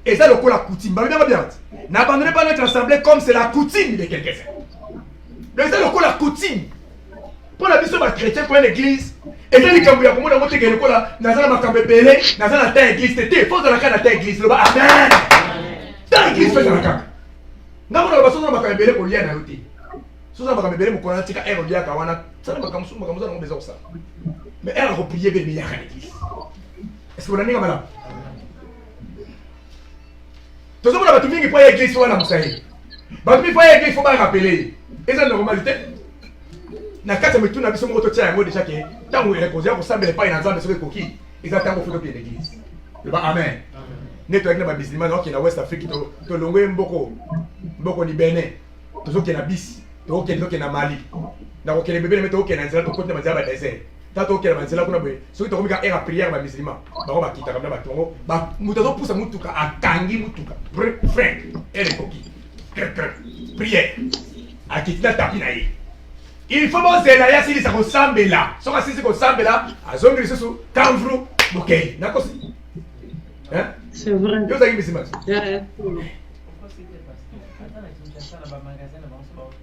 et ça, le coup, la coutume, n'abandonnez pas notre assemblée comme c'est la coutume de quelques-uns. Donc, c'est le coup, la coutume. Pour la mission chrétienne, pour l'église, et là, les Cambouya, pour moi, dans le coup, là, dans la Macambébélé, dans la terre église, c'était faux dans la terre église, le bas, amen. Dans l'église, fait dans la carte. Nous avons la façon de Macambébélé pour lier à la route. Si vous avez Macambébélé, vous connaissez qu'elle est reliée à Kawana, ça n'a pas besoin de ça. Mais elle a replié bébé à l'église. Est-ce que vous l'avez madame? Tout le monde a trouvé qu'il faut y aller à l'église, il faut aller à l'église. Il faut pas rappeler. Et c'est la normalité. Na kata me tuna biso moto tia yango déjà que tant où il est posé pour ça mais pas une ensemble sur le coquille. Ils attendent pour faire de l'église. Le bas amen. Neto avec les musulmans qui na West Afrique to longo mboko ni Benin. To qui na bis, to qui na Mali. Na ko les bébés metto qui na nzela to côté na désert. Tato qui na nzela kuna boye. So to komika era prière ba musulman. Ba ko ba kita comme ba tongo. Ba mutazo pousa mutuka akangi mutuka. Frère, elle est coquille. Prière. Akita tapinaye. Il faut que c'est là, si ça ressemble là. Si ça ressemble là, à zone de sous Canvrou, ok. D'accord. Hein? C'est vrai. Yo ça y est,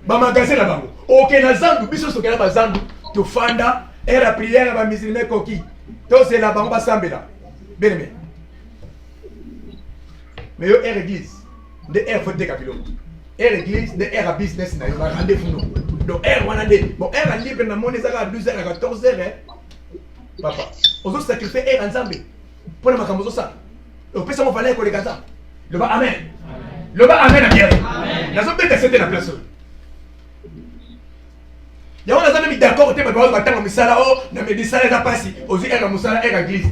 ba magasin là-bas. Ok, na zandu, biso so kala ba zandu, to fanda, era prière ba musulman koki. To c'est là-bas, on va semble là. Bien aimé. Mais yo er église, de er faut des capillo. Er église, de er business na yo ba rendez-vous. Donc, bon, a libre dans mon à 12h à 14h. Papa, on doit sacrifier ensemble. Pour le macamozo ça. On peut s'en faire pour les gars. Le bas, amen. Le bas, amen à bien. La zone peut c'était la place. Il y a un ami d'accord, on va attendre un missala, on a des salaires à passer. Aussi, elle a un missala, elle a glisse.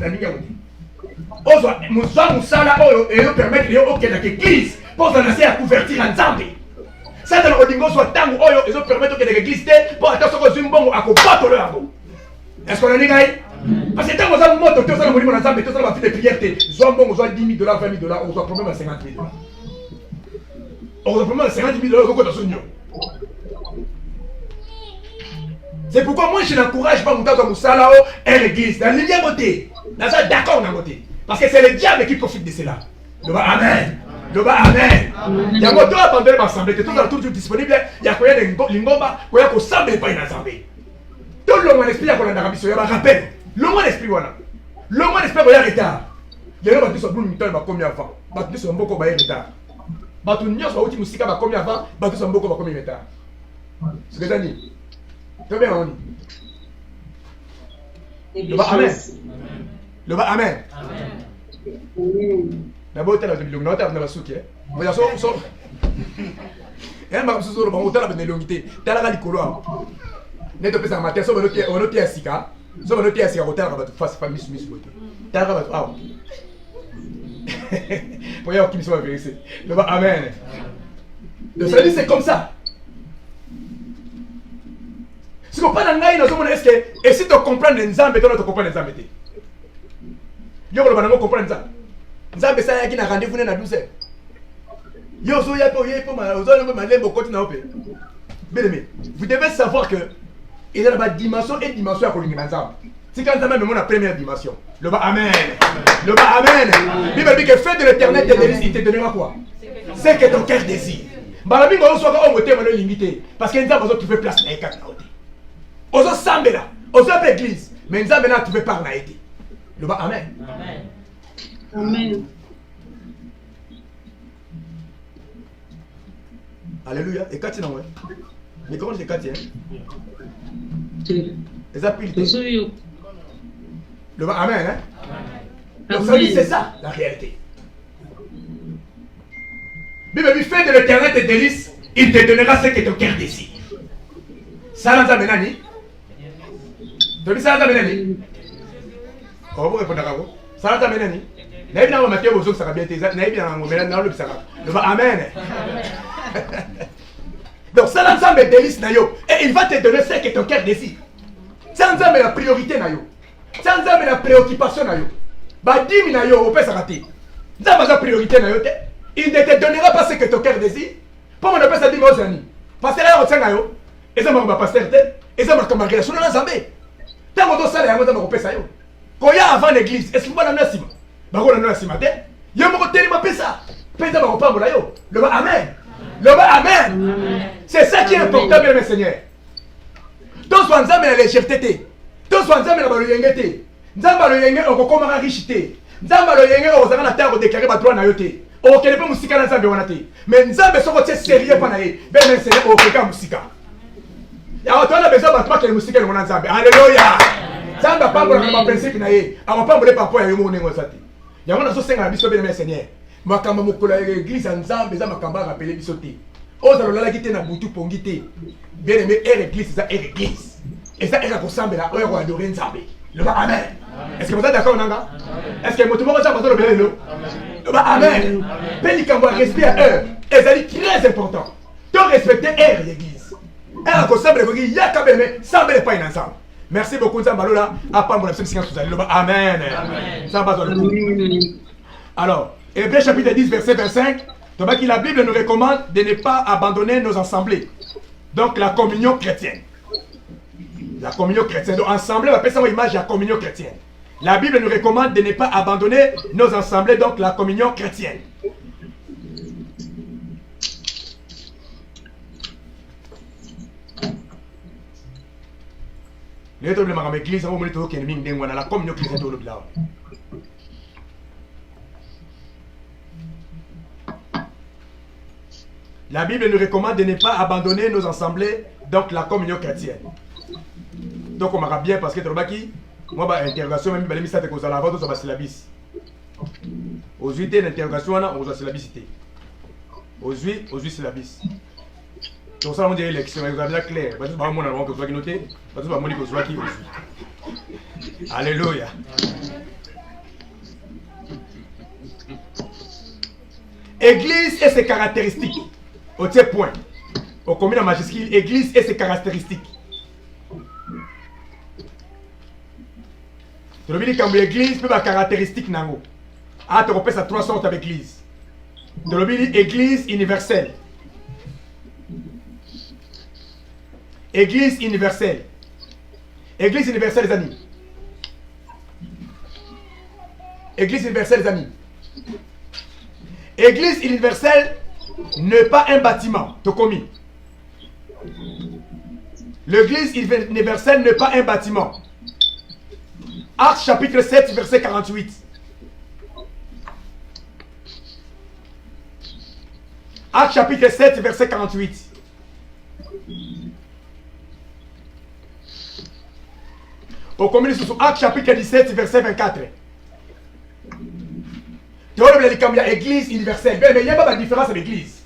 On doit missala, et on permet que l'église pour lancer à couverture ensemble. Ça dans le Odingo soit tant ou ils ont permis que l'église pour attention aux zimbabwe à combattre le hameau. Est-ce qu'on a dit parce que tant que ça monte, tout ça le monument ensemble, tout ça va faire des prières. Soit bon, soit 10 000 $, 20 000 $, on soit problème à 50 000 $. On soit problème à 50 000 $, on dans son union. C'est pourquoi moi je n'encourage pas mon temps comme ça et l'église. Dans l'union beauté, dans ça d'accord on a voté. Parce que c'est le diable qui profite de cela. Amen. Le bas, amen. Il y a un moteur abandonné dans l'assemblée, tout est toujours disponible. Il y a quoi des lingomba, quoi qu'on s'assemble pas une assemblée. Tout le monde esprit, il y a quoi dans la mission, il y a un rappel. Le monde esprit, voilà. Le monde esprit, il y a un retard. Il y a un bateau sur le moniteur, il va combien avant. Bateau sur un beaucoup, il y a un retard. Bateau sur l'outil musical, il va combien avant. Bateau sur un beaucoup, il va combien de retard. C'est ce que j'ai dit. Très bien, on dit. Le bas, amen. Le bas, amen. D'abord, tu as la longuité, tu as la souki. Mais il y a ça. Et ma souci, on a la longuité. Tu as la licolo. Ne te fais pas matin, on a été à Sika. On a été à Sika, on a été face à Miss. Tu as la ah. Pour y avoir qui me soit vérifié. Le bas, amen. Le salut, c'est comme ça. Si tu comprends est-ce que, et si tu comprends les Nzambé, tu comprends les Nzambé. Yo, le banamo comprend ça. Nzambé, ça y a qui n'a rendez-vous dans la 12h. Yo, so ya po, vous devez savoir que il y a la dimension et dimension à Kolinga Nzambé. C'est quand même la première dimension. Le bas, amen. Le bas, amen. Bible dit que fais de l'éternel tes délices, il te donnera quoi? C'est que ton cœur désire. Balabingo, on soit au moté, on est limité. Parce que Nzambé, tu fais place dans les 4 côtés. On se semble là, on se fait église, mais nous avons là trouvé par naïté. Le bas, amen. Amen. Amen. Alléluia. Et quand tu n'as pas, mais comment c'est quand tu es? Les appuis. Le bas, amen. Hein? Donc ça dit c'est ça la réalité. Bible dit fais de l'éternel tes délices, il te donnera ce que ton cœur désire. Ça nous amène. Tu dis ça, ça m'a dit. Comment vous répondez à vous? Ça va t'amener. N'aie pas Mathieu Bozo, ça va bien t'aider. N'aie pas maintenant le Psara. Le va amen. Donc, ça l'ensemble est délice, Nayo. Et il va te donner ce que ton cœur désire. Ça l'ensemble est la priorité, Nayo. Ça l'ensemble est la préoccupation, Nayo. Bah, 10 000 Nayo, au père, ça va t'aider. Ça va la priorité, Nayo. Il ne te donnera pas ce que ton cœur désire. Pour mon appel, ça dit, moi, Zani. Parce que là, on tient Nayo. Et ça m'a pasteur, et ça m'a camarade. Sur l'ensemble. Tant que ça, on va faire ça. Quand il y a avant l'église, est-ce que vous allez la cima? Bah, on a la cima. Il y a un côté, il m'a fait ça. Pèse ma repas, Molayo. Le bas, amen. Le bas, amen. C'est ça qui est important, bien, mes seigneurs. Tous les gens, la légèreté. Tous les gens, la baloyengete. Nzamba le yenge, on commence à richité. Nzamba le yenge, on va terre déclarer ma droit na yote. On ne peut pas musique dans Nzamba wanate. Mais Nzamba sont côté sérieux pas naé. Ben mes seigneurs, on fait comme musique. Ya on a besoin de toi que musique dans Nzamba. Alléluia. Nzamba pas pour le principe naé. On pas voler par point ya yo nengo sati. Ya on a so senga biso ben mes seigneurs. Makamba mokola église Nzamba za makamba rappeler biso te. Oza lola kité na butu pongité. Bien aimé église ça église. Et ça est ressemble là, on va adorer Nzamba. Le bas amen. Est-ce que vous êtes d'accord, Nanga? Est-ce que vous êtes d'accord avec le bas amen? Pélikamboa, respect à eux. Et ça dit très important. Donc respecter eux, l'église. Et à cause de il y a quand même, ça ne pas ensemble. Merci beaucoup, Nzambalola. À part mon absence, le bas amen. Ça va dans le coup. Alors, Hébreux chapitre 10, verset 25. Donc, la Bible nous recommande de ne pas abandonner nos assemblées. Donc, la communion chrétienne. La communion chrétienne. Donc, assemblée, on appelle ça une image de la communion chrétienne. La Bible nous recommande de ne pas abandonner nos assemblées, donc la communion chrétienne. La communion chrétienne. La Bible nous recommande de ne pas abandonner nos assemblées, donc la communion chrétienne. Donc on m'a bien parce que Trobaki, moi bah interrogation même balé misate ko sala voto so ba syllabis. Aujourd'hui l'interrogation on a syllabicité. Aujourd'hui syllabis. Donc ça on dit élection vous avez clair. Parce que ba mon avant que soit qui noté, parce que ba moni ko soit qui aussi. Alléluia. Église et ses caractéristiques. Au tiers point. Au combien majuscule église et ses caractéristiques. Tu veux dire que l'église peut avoir caractéristique nango. Ah, tu repères ça 3 sortes avec l'église. Tu veux dire église universelle. Église universelle. Église universelle, les amis. Église universelle, les amis. Église universelle n'est pas un bâtiment. Tu commis. L'église universelle n'est pas un bâtiment. Actes chapitre 7, verset 48. Actes chapitre 7, verset 48. Au communisme sur Actes chapitre 17, verset 24. Tu vois, il y a l'église universelle. Mais il n'y a pas de différence avec l'église.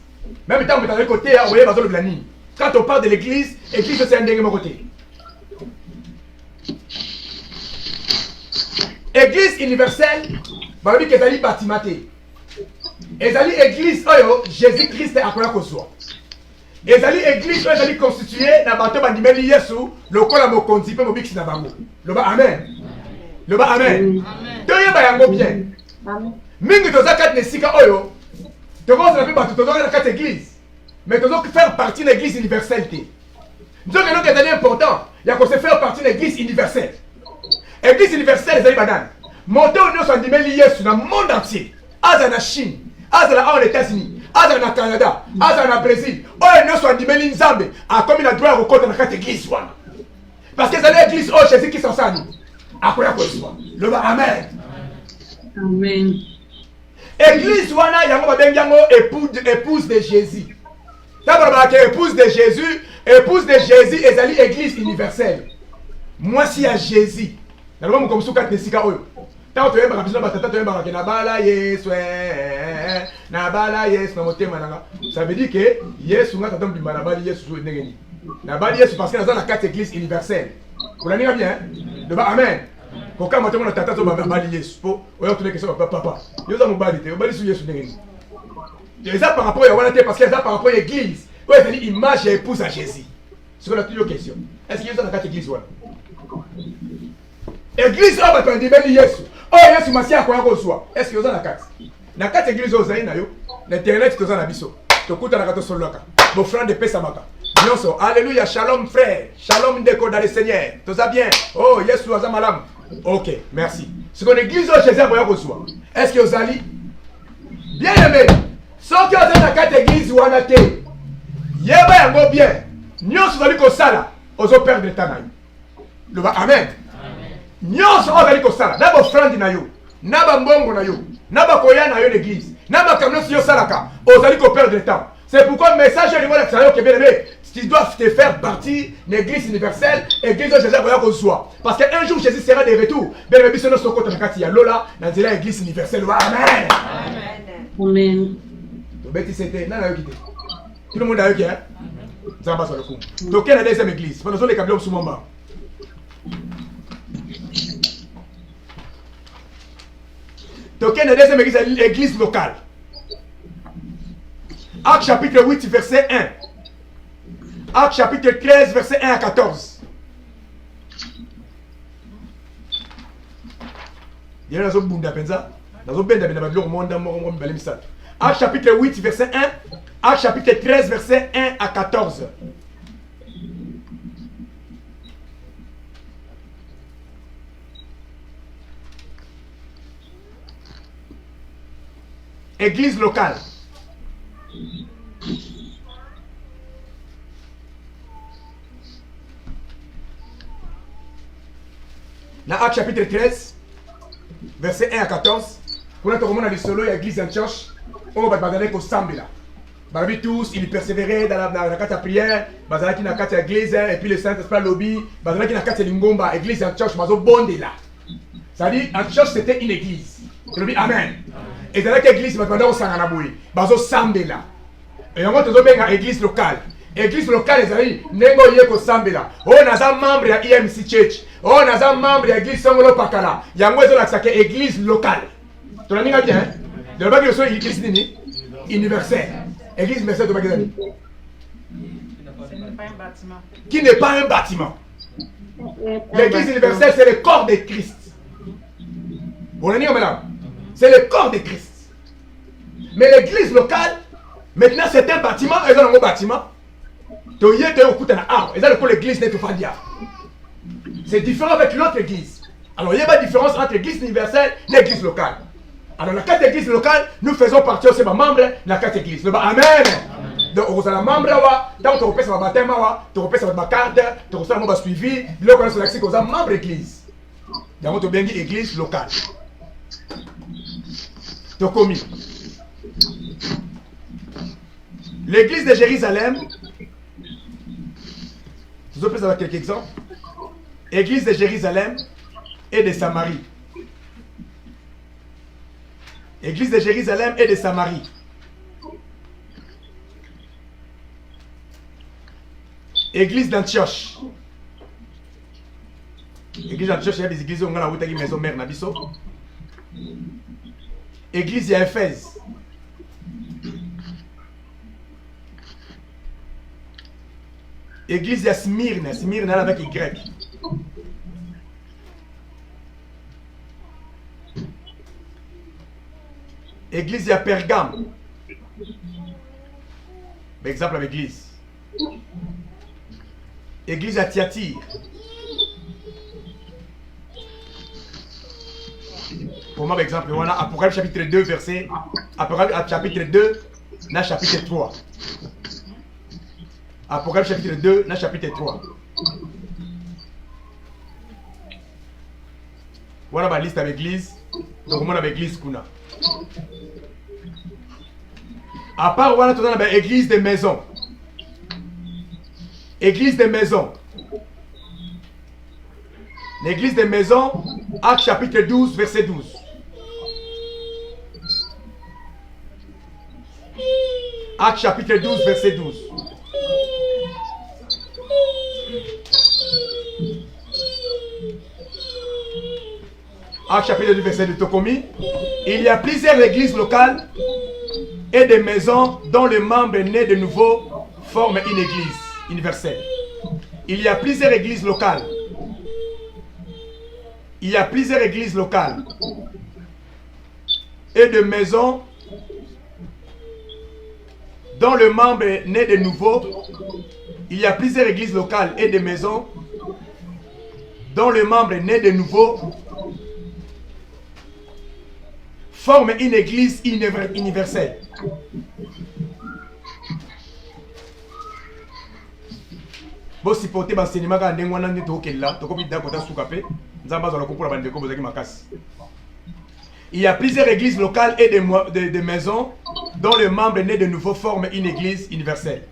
Même temps, on est à côté, on voyait le planning. Quand on parle de l'église, l'église c'est un dernier côté. Église universelle, bah oui, qu'elle bâtiment. Et l'église, Jésus-Christ a quoi qu'on soit. Et l'église, elle est constituée dans le bateau bandimeli Yesu, le col à mon conti, peut m'obixer dans le le bas amen. Le bas amen. Tu y a bien. Mingi tozakat nesika oyo. Tu commences à faire tout dans la église. Mais tu dois faire partie de l'église universelle. Donc, c'est important. Il y a qu'on se faire partie de l'église universelle. L'église universelle, c'est banane. Monter au nom de Yesu dans le monde entier. Aza na Chine, aza na aux États-Unis, aza na Canada, aza na Brésil. Oh, nous sommes dit Nzambe a comme il a droit à reconnaître dans cette église. Parce que c'est l'église oh Jésus qui s'en sort. Après quoi soit. Le bas amen. Amen. Église wana yango babengango épouse de Jésus. D'abord épouse de Jésus ezali église universelle. Moi si à Jésus. Naloma mo comme souka tesika oyo. Tant tu yeba kabisa batata tu yeba na bala Yesu na bala Yesu na motema nanga. Ça veut dire que Yesu ngata tombi na bala Yesu na bala Yesu parce que dans la carte église universelle. Vous l'avez bien? De bas amen. Pourquoi maintenant on a tata sur ma bali Yesu? On a tourné que ça papa. Yo za mobali te, mobali sur Yesu ndenge. Et ça par rapport à wana te parce que ça par rapport à l'église. Ouais, c'est l'image et épouse à Jésus. C'est qu'on a toujours question. Est-ce qu'il y a dans la carte église voilà? Église là va prendre bali Yesu. Oh Yesu masia kwa ko soi. Est-ce qu'il y a dans la carte? Na carte église aux aïna yo. L'internet to za na biso. To kuta na kato soloka. Mon frère de pesa maka. Nyonso, alléluia, shalom frère, shalom ndeko dans le Seigneur. Tout ça bien. Oh, Yesu azamalam. Ok, merci. Ce qu'on église au Jésus voyons reçoit. Est-ce que vous allez bien aimé? Sauf que vous êtes dans la église ou en athée. Yeba yango bien. Nyonso vous allez ko sala. Ozo perdre le temps na yo. Le ba amen. Nyonso vous allez ko sala. Na bo frandi na yo. Na ba mbongo na yo. Na ba koya na yo l'église. Na ba kamno si yo salaka. Vous allez ko perdre le temps. C'est pourquoi le message est de l'extérieur qui est bien aimé. Tu dois te faire partie de l'église universelle, l'église de Jésus voyant qu'on soit. Parce qu'un jour Jésus sera de retour. Bien aimé, si nous sommes contre la Lola, dans l'église universelle. Amen. Amen. Tout le monde a eu qui est? Ça va sur le coup. Donc, quelle est la deuxième église? Pendant que les câbles sont mon bas. Donc, quelle est la deuxième église? L'église locale. Acte chapitre 8, verset 1. Acte chapitre 13, verset 1 à 14. Acte chapitre 8, verset 1. Acte chapitre 13, verset 1 à 14. Église locale. Dans Acte chapitre 13, verset 1 à 14, pour notre roman de solo, il y a l'église Antioche, on va parler au Sambila. Barabi tous, ils persévéraient dans la carte à prière, Bazalaki dans la carte à l'église, et puis le Saint-Esprit lobby, Bazalaki dans la carte à Lingomba, église Antioche, Mazo Bondé là. C'est-à-dire, Antioche c'était une église. Amen. Et dans l'église, maintenant on s'en a boué, Bazo Sambila. Et on va te donner une église locale. Église locale, c'est-à-dire, Nengo Yeko Sambila. On a un membre de IMC Church. On a un membre de l'église Songolo Pakala. Il y a un membre de l'église locale. Tu l'as mis bien, hein? De la que c'est église universelle. Église universelle de Bagdad. Qui n'est pas un bâtiment. L'église universelle, c'est le corps de Christ. Vous l'avez dit, madame? C'est le corps de Christ. Mais l'église locale, maintenant c'est un bâtiment, ils ont un bâtiment. C'est différent avec l'autre église. Alors il y a une différence entre l'église universelle et l'église locale. Alors la carte église locale, nous faisons partie aussi des membres de la carte église. Amen. Donc vous êtes membre là, donc tu repères sur votre baptême, tu repères sur votre carte, tu reçois un suivi, là on est sur l'accès aux membres d'église. Donc tu bien dit église locale. Tu commis. L'église de Jérusalem. Je vous avec quelques exemples. Église de Jérusalem et de Samarie. Église de Jérusalem et de Samarie. Église d'Antioche. Église d'Antioche, il y a des églises où on a une maison mère Nabiso. Église d'Éphèse. Église de Smyrne, Smyrne avec Y. Église de Pergame. Exemple avec l'église. Église à Thyatire. Pour moi, par exemple, on a Apocalypse chapitre 2, verset. Apocalypse chapitre 2, dans chapitre 3. Apocalypse chapitre 2, dans chapitre 3. Voilà ma liste avec l'église. Donc, on a l'église Kuna. À part, voilà, tout dans l'église des maisons. Église des maisons. L'église des maisons, Acte chapitre 12, verset 12. Acte chapitre 12, verset 12. Acte chapitre 2, verset de Tokomi. Il y a plusieurs églises locales et des maisons dont les membres nés de nouveau forment une église universelle. Il y a plusieurs églises locales. Il y a plusieurs églises locales et de maisons dont le membre est né de nouveau. Il y a plusieurs églises locales et des maisons dont le membre est né de nouveau forme une église universelle. Bon, si porter l'enseignement quand on a un là, il y a plusieurs églises locales et des maisons dont le membre né de nouveau forme une église universelle.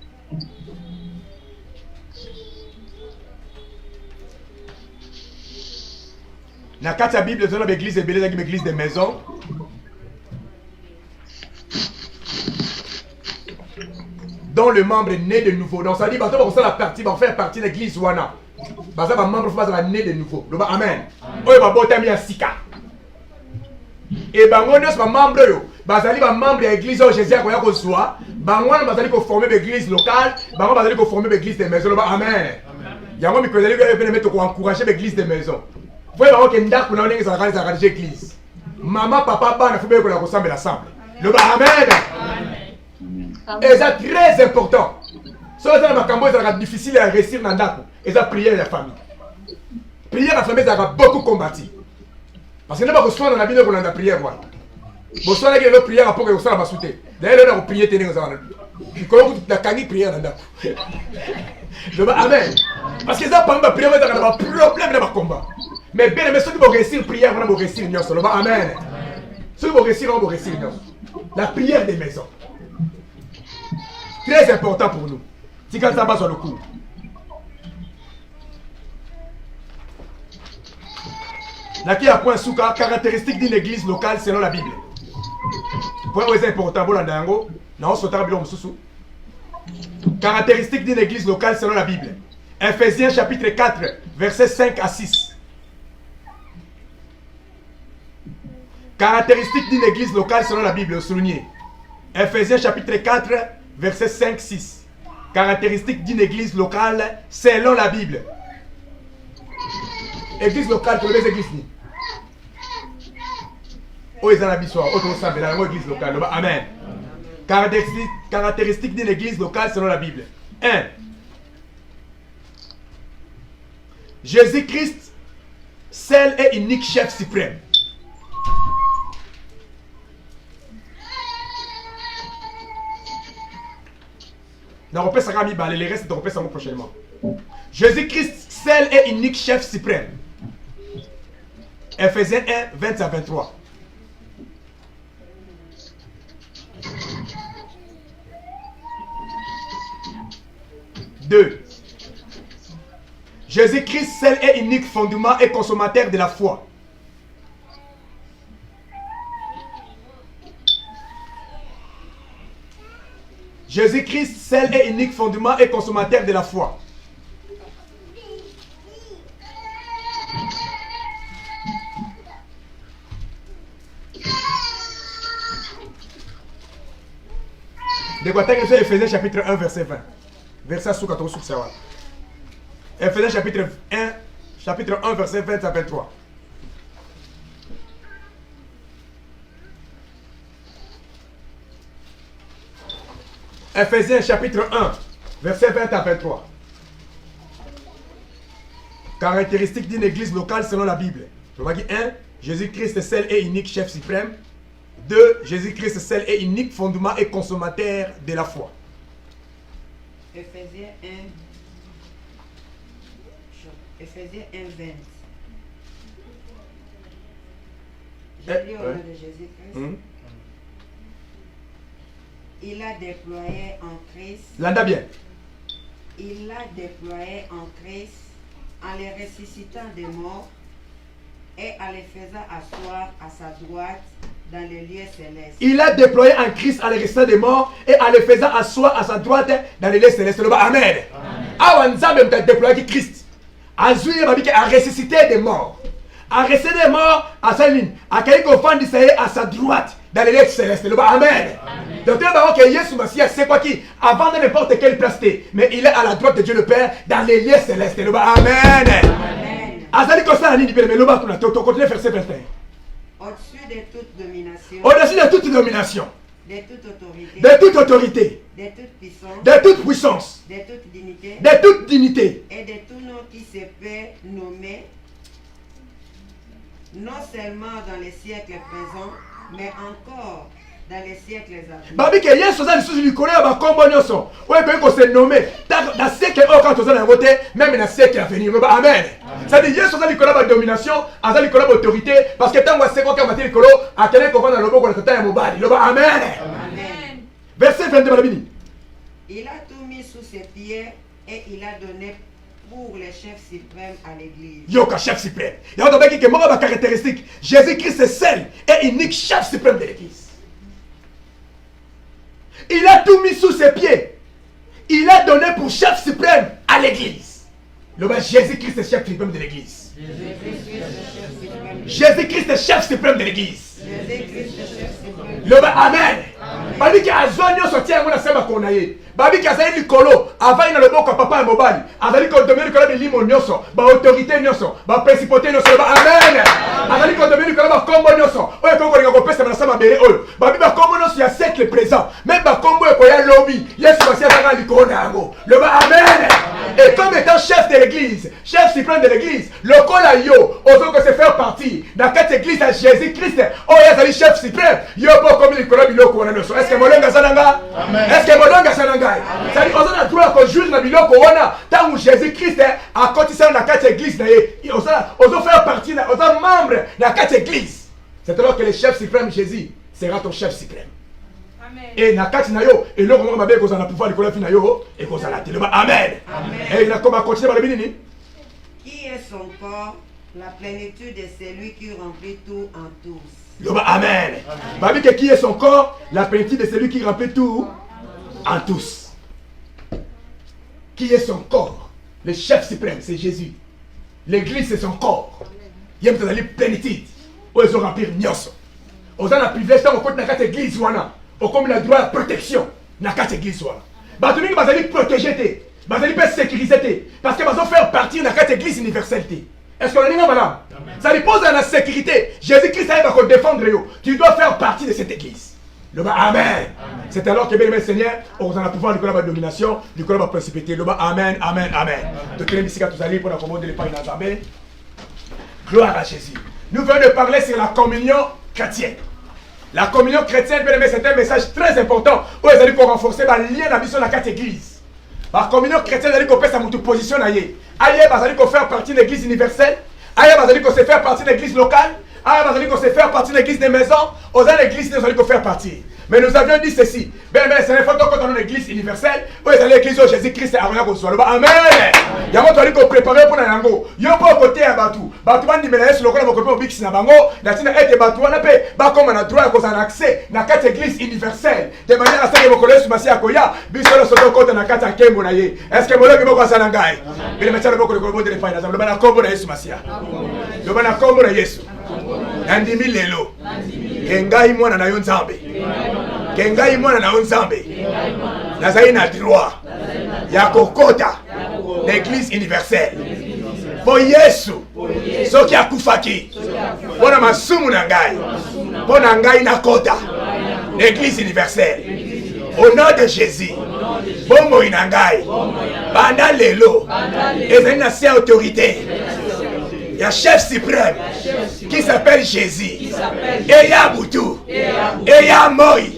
Dans la Bible, il y a une église et une église de maison. Dont le membre est né de nouveau. Donc ça dit, on va faire partie de l'église Wana. Ça va membre va né de nouveau. Amen. On va botter un sika. Et on est membre yo. Bazali ba membre de l'église où Jésus a koya ko soa. Bangwana bazali ko former l'église locale, bangwana bazali ko former l'église de maison. Amen. Yango mi kozali ko mettre ko encourager l'église de maison. Vous voyez que ndako na ndenge za kanisa l'église. Maman papa bana faut bien ko la ressemble l'assemble. Amen. Et c'est très important. Si vous avez un difficile à réussir dans ndako, et ça prière de la famille. Prière de la famille, ça va beaucoup combattre. Parce que nous avons besoin de la Bible pour la prière. Vous avez besoin de la prière pour que vous soyez soutenu. D'ailleurs, nous avons prié. Je connais toute la canne prière dans ndako. Amen. Parce que ça, pendant la prière, vous avez un problème dans le combat. Mais bien aimé, ceux qui vont réussir la prière, vont réussir. Amen. Ceux qui vont réussir, vont réussir. La prière des maisons. Très important pour nous. Si quand ça va sur le coup. Là, qui a point sous caractéristique d'une église locale selon la Bible. Point où c'est important pour l'andango. Non, c'est un bilon sous. Caractéristique d'une église locale selon la Bible. Ephésiens chapitre 4, versets 5 à 6. Caractéristique d'une église locale selon la Bible, souligné. Ephésiens chapitre 4, versets 5-6. Caractéristique d'une église locale selon la Bible. Église locale, tu veux les églises ni? Où est la bissoire? Où est la église locale? Amen. Caractéristique d'une église locale selon la Bible. 1. Jésus-Christ, seul et unique chef suprême. Les restes de repère prochainement. Jésus-Christ, seul et unique chef suprême. Ephésiens 1, 20 à 23. Deux. Jésus-Christ, seul et unique fondement et consommateur de la foi. Jésus-Christ, seul et unique fondement et consommateur de la foi. De quoi t'as Ephésiens chapitre 1, verset 20. Verset sous 14 sous Sawa. Ephésiens chapitre 1, verset 20 à 23. Ephésiens chapitre 1, verset 20 à 23. Caractéristique d'une église locale selon la Bible. Je vais dire 1. Jésus-Christ est seul et unique chef suprême. 2. Jésus-Christ est seul et unique fondement et consommateur de la foi. Ephésiens 1, Ephésiens 1, 20. Je lis au nom de Jésus-Christ. Il a déployé en Christ. L'anda bien. Il l'a déployé en Christ en les ressuscitant des morts et en les faisant asseoir à sa droite dans les lieux célestes. Il a déployé en Christ en les ressuscitant des morts et en les faisant asseoir à sa droite dans les lieux célestes. Amen. Amen. Nzambe a déployé Christ. A ressuscité des morts. A resté des morts à sa ligne. A quelqu'un qui offend d'Israël à sa droite. Dans les lieux célestes. Amen. Donc, tu vas que Jésus Messie, c'est quoi qui, avant de n'importe quelle place, mais il est à la droite de Dieu le Père, dans les lieux célestes. Amen. Azali comme ça, la ligne, mais l'oba, tu continues verset 21. Au-dessus de toute domination. Au-dessus de toute domination. De toute autorité. De toute autorité. De toute puissance. De toute puissance. De toute dignité. De toute dignité. Et de tout nom qui se peut nommer, non seulement dans les siècles présents, mais encore dans les siècles à venir. Babi que Yesu za lisusu likolo ya bakombo nyonso. Oye pe ko se nommer dans siècle quand on a voté même dans siècle à venir. Amen. Ça dit Yesu za likolo ba domination, aza likolo ba autorité parce que tant que c'est quoi que maté likolo a télé ko na loboko na tata ya mobali. Amen. Amen. Verset 22 Balabini. Il a tout mis sous ses pieds et il a donné pour le chef suprême à l'église. Yoka chef suprême. Il y a un qui est mort à caractéristique. Jésus-Christ est seul et unique chef suprême de l'église. Il a tout mis sous ses pieds. Il a donné pour chef suprême à l'église. Le bas Jésus-Christ est chef suprême de l'église. Jésus-Christ est chef suprême de l'église. Le bas Amen. Babi qui a zonyo sorti à mon asema konaye. Babi qui a zaï likolo avant il a le bon papa et mobile. Azali ko dominer likolo de limo nyoso, ba autorité nyoso, ba principauté nyoso. Amen. Azali ko dominer likolo ba kombo nyoso. Oye ko ko ko pesa na sama bere oyo. Babi ba kombo nyoso ya siècle présent. Même ba kombo ko ya lobby. Yesu basi azanga likolo na yango. Le ba Amen. Et comme étant chef de l'église, chef suprême de l'église, le kola yo, ozo que se faire partie dans cette église à Jésus-Christ. Oh yazali chef suprême. Yo po comme likolo biloko na nyoso. Est-ce que molonga sananga? Est-ce que molonga sananga? C'est-à-dire qu'on a le droit qu'on juge la biloko wana tant où Jésus-Christ a continué dans la église on a faire partie on a membre de la église. C'est alors que le chef suprême Jésus sera ton chef suprême. Amen. Et na kati na yo et l'homme m'a bien qu'on a pouvoir de na yo et qu'on a la télé. Amen. Et il a comme à continuer par le béni. Qui est son corps, la plénitude de celui qui remplit tout en tous. Amen. Babi que qui est son corps, la plénitude de celui qui remplit tout en tous. Qui est son corps? Le chef suprême, c'est Jésus. L'église, c'est son corps. Il y a une plénitude. Où ils ont rempli Nyoso. Ils ont un privilège dans notre église. Ils ont le droit à la protection dans notre église. Ils ont protéger, ils ont sécuriser. Parce qu'ils vont faire partie de notre église universelle. Est-ce qu'on a dit non, madame? Ça dépose dans la sécurité. Jésus-Christ arrive à défendre. Tu dois faire partie de cette église. Le bas Amen. C'est alors que bien aimé Seigneur, on a le pouvoir du la domination, du la principauté. Le bas Amen, Amen, Amen. De tous les messieurs tous allés pour la commande de l'épargne d'Azabé. Gloire à Jésus. Nous venons de parler sur la communion chrétienne. La communion chrétienne, bien aimé, c'est un message très important. Où ils allaient pour renforcer le lien de la mission de la quatre églises. La communion chrétienne, ils allaient qu'on peut sa position. Aïe, ils allaient qu'on faire partie de l'église universelle. Aïe, ils allaient qu'on se faire partie de l'église locale. Ah, vous allez qu'on sait faire partie de l'église des maisons, aux l'église, nous allons qu'on faire partie. Mais nous avions dit ceci. Ben, c'est une fois qu'on est dans l'église universelle, où est l'église où Jésus-Christ est à rien qu'on soit. Amen. Il y a un truc qu'on prépare pour l'ango. Il y a un peu côté à Batou. Batou, on dit, mais là, c'est le cas de mon copain au Bix Nabango. La Tina est Batou, on a fait, comme on a droit à un accès dans quatre églises universelles. De manière à ce que mon collègue Sumassi Akoya, Bissolo Soto Kote dans quatre Kembo Naye. Est-ce que mon logo est à Sanangai? Mais le métier de beaucoup de Kobo de l'Épagne, le Bana Kombo Naye Sumassia. Le Bana Kombo Naye Yesu. Nandimi lelo kengai mwana na yo nzambe kengai mwana na yo nzambe nazali na droit ya kokota l'église universelle po Yesu soki akufaki mpona masumu na ngai mpona ngai nakota l'église universelle au nom de Jésus bomoi na ngai banda lelo ezali na se autorité. Il y a un chef suprême qui s'appelle Jésus. Et il y a Boutou. Et il y a Moïse.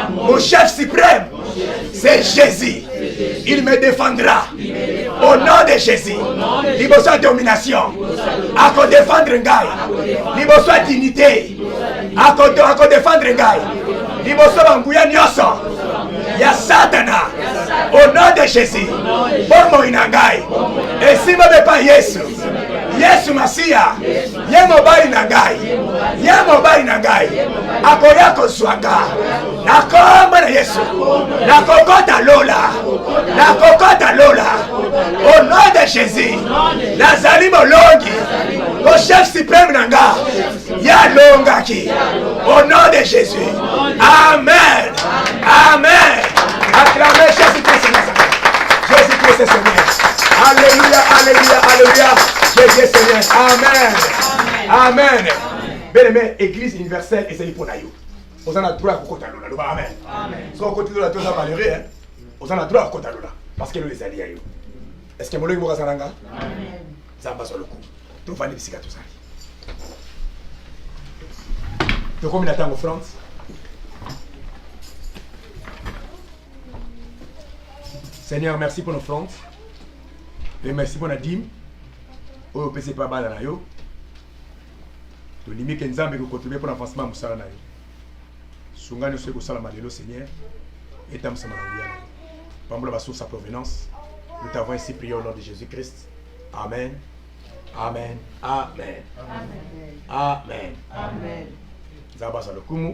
Mon chef suprême, c'est Jésus. Il me défendra. Au nom de Jésus. Il besoin de domination. À quoi défendre un gars. Il besoin de dignité. À quoi défendre un gars. Il besoin de nyoso. Il y a Satana. Au nom de Jésus. Bon moi inangai. Et si je ne pas Yesu. Yesu Masia, ye mobile na ngai, akoya kozwanga, nakoma na Yesu, nakokota lola, au nom de Jésus, nazali molongi, Le chef suprême Nanga. Yalongaki. Au nom de Jésus. Amen. Amen. Acclamez Jésus-Christ Seigneur. Jésus-Christ est Seigneur. Alléluia, alléluia, alléluia. Jésus est Seigneur. Amen. Amen. Bien-aimé, Église universelle, essayez pour nous. Vous en avez droit à côté de l'eau. Amen. Si on continue à tout ça malheureux, vous en avez droit à côté de l'eau. Parce que nous les alliés. Est-ce que vous voulez que vous fassiez Amen. Ça va sur le coup. Tout va aller ici à tout ça. De combien de temps offrande? Seigneur, merci pour l'offrande. Et merci pour la dîme. Oh, on peut se pas mal dans la yo. Tu limite que nous avons contribué pour l'avancement de Moussala. Sungani nous sommes au Malelo, Seigneur. Et tam sama nanguya. Pambola ba source sa provenance. Nous t'avons ainsi prié au nom de Jésus-Christ. Amen. Amen. Amen. Amen. Amen. Zaba sa le kumu.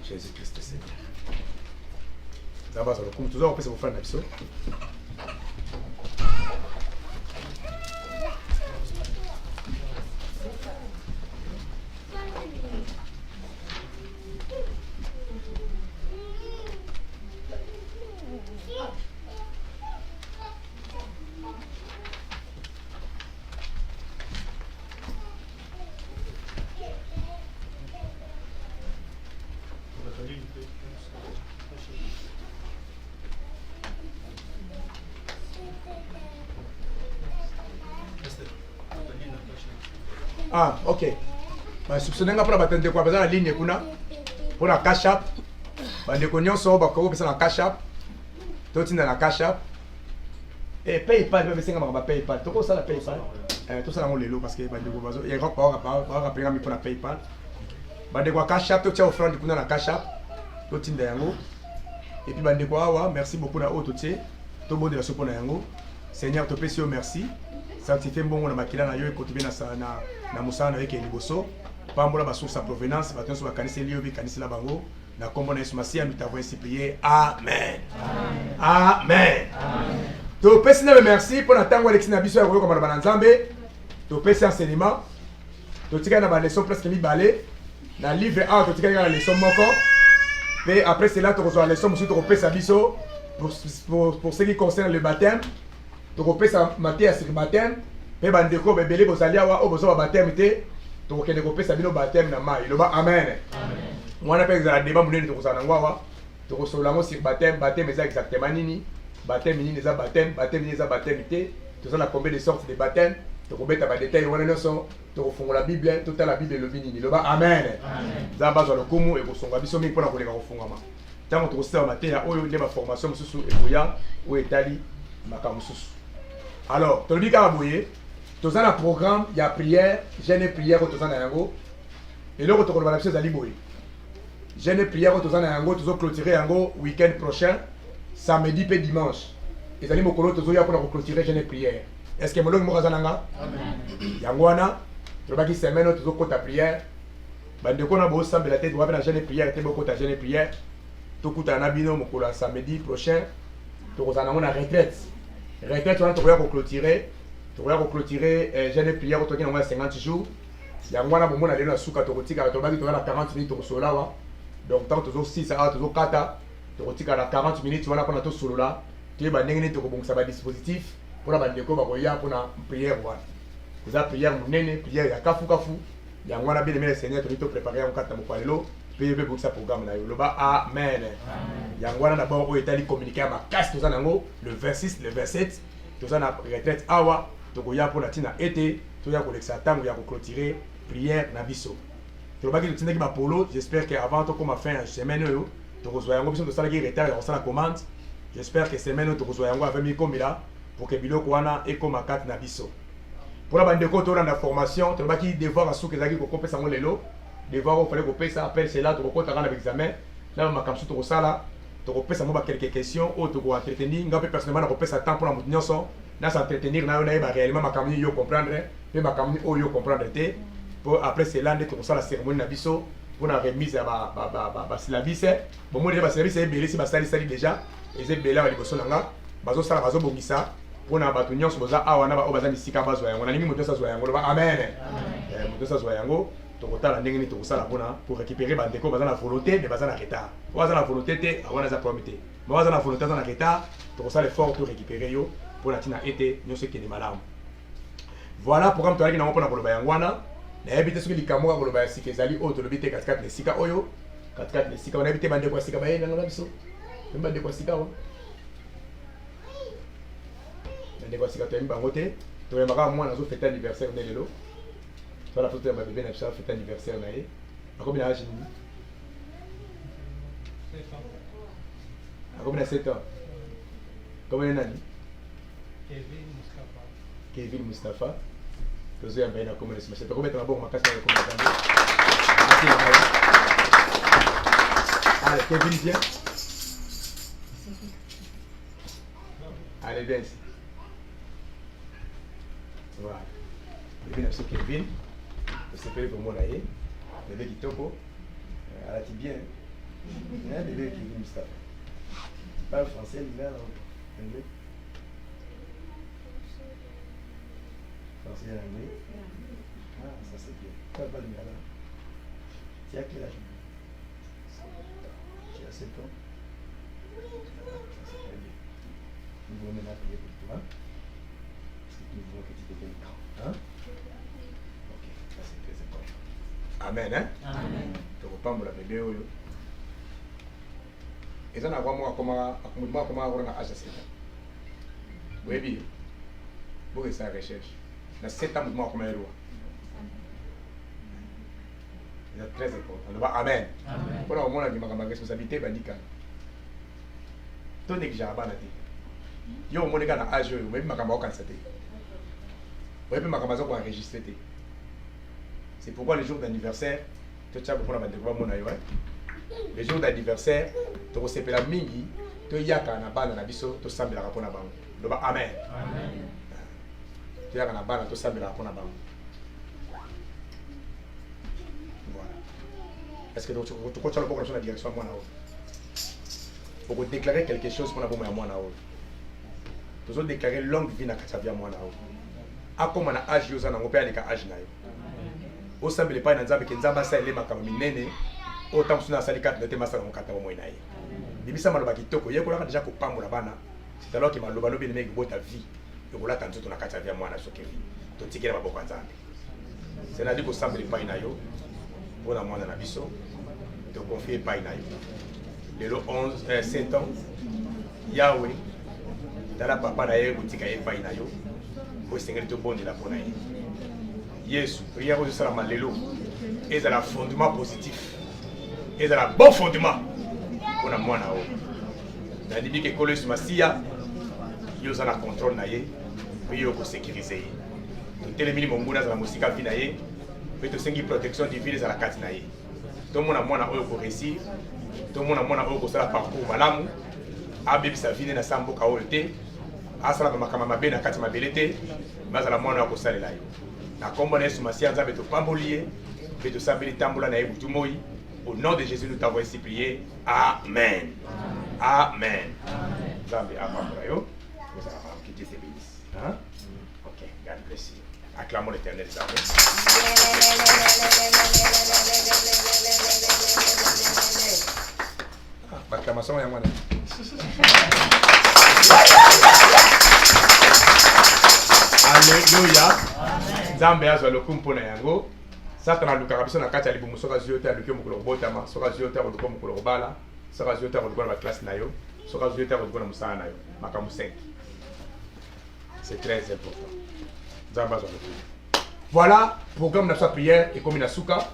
Jésus-Christ Seigneur. Zaba sa le kumu. Toujours on peut se vous faire un épisode. Ah, ok. Je soupçonne pour la quoi la ligne pour la cash app. Je connais ça, je la cash app. Tout dans la cash app. Et PayPal, je vais PayPal. Tout ça la PayPal. Tout ça dans le lot parce que il y a grand pas rappeler pour la PayPal. Je cash app, tout ça offrande dans la cash app. Tout dans yango. Et puis merci beaucoup na auto tout bon de la soupe na yango. Seigneur, te pèse merci. Sanctifie bon na makila na yo et continuer na musana avec liboso. Pambola ba source sa provenance, ba tonso ba kanisa liyo bi kanisa la bango. Na kombo na Yesu Masia nous t'avons ainsi prié. Amen. Amen. Te pèse na merci pour na tango Alexis na biso ya ko comme na Nzambe. Te pèse enseignement. Te tika na ba leçon presque mi balé. Na livre A te tika na leçon moko. Mais après cela tu reçois leçon monsieur te pèse biso pour ce qui concerne le baptême. Tu repères sa matière sur le baptême. Mais bandeko bebele bozali awa o bozo baptême te. Tu rekende repères sa bino baptême na mai. Loba amen. Moi na pèse la débat munene to kozana ngwa. Tu reçois la sur baptême, baptême exactement nini. Baptême nini eza baptême, baptême nini eza baptême te. Tu sais la combien de sortes de baptême. Tu remets ba détail wana noso. Tu refongola la Bible, toute la Bible lobi nini. Loba amen. Za bazo le kumu e kosonga biso mingi pona koleka kofungama. Tango to kosala mateya oyo ndeba formation mususu eboya o etali makamususu. Alors, tu le dis qu'à Abouye, tu as un programme, il y a prière, jeûne et prière, tu as un yango. Et là, tu as la chose à l'Ibouye. Jeûne et prière, tu as un yango, tu as clôturé yango week-end prochain, samedi et dimanche. Et ça dit, mon colo, tu as pour clôturer jeûne et prière. Est-ce que mon nom est Morazananga? Yangwana, tu as dit semaine, tu as ta prière. Bande qu'on a beau samedi la tête, tu as fait la jeûne et prière, tu as beaucoup ta jeûne et prière. Tu as un abino, mon colo, samedi prochain, tu as une retraite. Retraite, tu vas clôturer. Tu vas clôturer. J'ai des prières au total de 50 jours. Il y a un mois où on a donné la souka, tu vas 40 minutes au solo. Donc, tant que tu as 6 à 4, tu vas 40 minutes, tu vas prendre tout solo là. Tu vas donner un dispositif pour la bande de pour la prière. Vous avez prière, prière, il y a Kafu. Il y a un mois où le Seigneur tu vas préparer un 4 mois. Puis pour ça programme là le bas amen. Yangwana d'abord au état communiquer à ma casse tout ça le 26 le 27 tout ça na retraite awa to koya pour la tina été to ya collection tango ya clôturer prière na biso. To ba ki le tina ki ba polo, j'espère que avant to comme fin semaine yo to reçoit yango biso to sala ki retard on sala commande. J'espère que semaine to reçoit yango avec mi comme là pour que biloko wana et comme 4 na biso. Pour la bande ko to na formation to ba ki devoir à souke zaki ko kopesa ngo lelo. Devoir au fallait que ça appelle c'est là tu recomptes à l'examen là ma comme surtout ça là tu repères ça moi quelques questions ou tu dois entretenir nga personnellement repère ça temps pour la motivation son là s'entretenir là on a réellement ma comme yo comprendre mais ma comme yo comprendre té pour après c'est là tu ça la cérémonie na biso pour la remise à ba service bon moi déjà service est belé si ba sali déjà et c'est belé à liboso nanga bazo sala bazo bongisa Pour na batu nyonso boza awa na ba obaza misika bazwa yango. Na lingi moto sa zwa yango. Amen. Moto sa zwa yango. Tokotala ndenge ni tokosala pona pour récupérer bandeko baza na volonté mais baza na retard. Baza na volonté te awana za promité. Mais baza na volonté za na retard, tokosala effort pour récupérer yo pour la tina été nyonso kene malamu. Voilà programme to alaki na pona koloba yangwana. Na yebite soki likamwa koloba ya sika ezali o to lobite 44 le sika oyo. 44 le sika on habite bandeko sika ba yenga na biso. Bandeko sika wa. Bandeko sika to yimba ngote. To yemaka mwana zo fête anniversaire ne lelo. Voilà, la photo de ma bébé n'a fait anniversaire. À combien d'âge? À combien de 7 ans? Combien d'années? Kevin Mustafa. Tous les gens qui ont commencé à se faire. Combien de temps ma casse allez, Kevin, viens. Allez, viens ici. Voilà. Kevin, c'est Kevin. C'est payé pour moi là, bébé qui topo, elle a dit bien, bébé qui est Mustafa. Tu parles français, il est anglais. Français et anglais. Ah, ça c'est bien. Tu parles pas le là. Tu as quel âge? Tu as 7 ans. Ça c'est très bien. Nous voulons maintenant prier pour toi. Parce que nous voulons que tu deviennes grand. Hein? Amen, hein? Amen. Tu reprends la bébé. Et ça n'a pas moi comment avoir un âge de 7 ans. Oui, bien. Vous avez sa recherche. Dans 7 ans, moi, comment elle doit. C'est très important. Amen. Pour le moment, on a ma responsabilité. Ton examen, il y a un monde qui a un âge, mais il m'a constaté. Il m'a enregistré. C'est pourquoi les jours d'anniversaire, tu as pour la les jours d'anniversaire, tu recevais la mingi, tu yaka na bana na biso, tu sambi la rapona bango. Loba amen. Amen. Tu yaka na bana, tu sambi la rapona bango. Voilà. Est-ce que tu continues pour la direction à moi là-haut? Pour déclarer quelque chose pour la bombe à moi là-haut. Tu dois déclarer longue vie na katabia moi là-haut. A comme on a âge, yo zana ngopé alika âge na yo. Au semble pas dans nzambe ke nzamba sa ele makama minene autant suna salika noté masala mokata mo ina ye bibisa maloba kitoko ye kola déjà ko pambola bana c'est alors que maloba lobi ne meki bota vie et kola tanzo to na kata via mwana sokevi to tikela maboko nzambe c'est na dit ko semble pas ina yo bona mwana na biso to confier pas ina yo le 11 7 ans Yahweh dala papa na ye botika ye pas ina yo ko sengeli to bondi la pona ye Yesu, prière aux salama lelo. Et c'est un fondement positif. Et c'est un bon fondement. On a moins là-haut. Dans les que collé sur ma scia, il y a un contrôle naïe, puis il y a un sécuriser. Tout le minimum dans la musique à vie naïe, puis tout ce qui est protection divine dans la carte naïe. Tout le monde a moins là-haut pour réussir. Tout le monde a moins là-haut pour faire parcours malamu. Abib sa vie na sambo kaolte. Asala makamama be na kati mabelete. Mais à la moins là pour ça les laïe. Na komboné sur ma science avec le pambolier, et de sabili tambola na ebutumoi. Au nom de Jésus, nous t'avons ainsi prié. Amen. Amen. Zambé, Amen. Que Dieu te bénisse. Hein? Ok, God bless you. Acclamons l'Éternel. Acclamation, il y a moi. Alléluia. Nzambe azwa lokumpo na yango. Satana lukaka biso na kati ya libumu soka zio te aluki mokolo kobotama, soka zio te aluki mokolo kobala, soka zio te aluki na classe na yo, soka zio te aluki na musala na yo. Makambo 5. C'est très important. Nzambe azwa lokumpo. Voilà, programme na sa prière et comme na suka.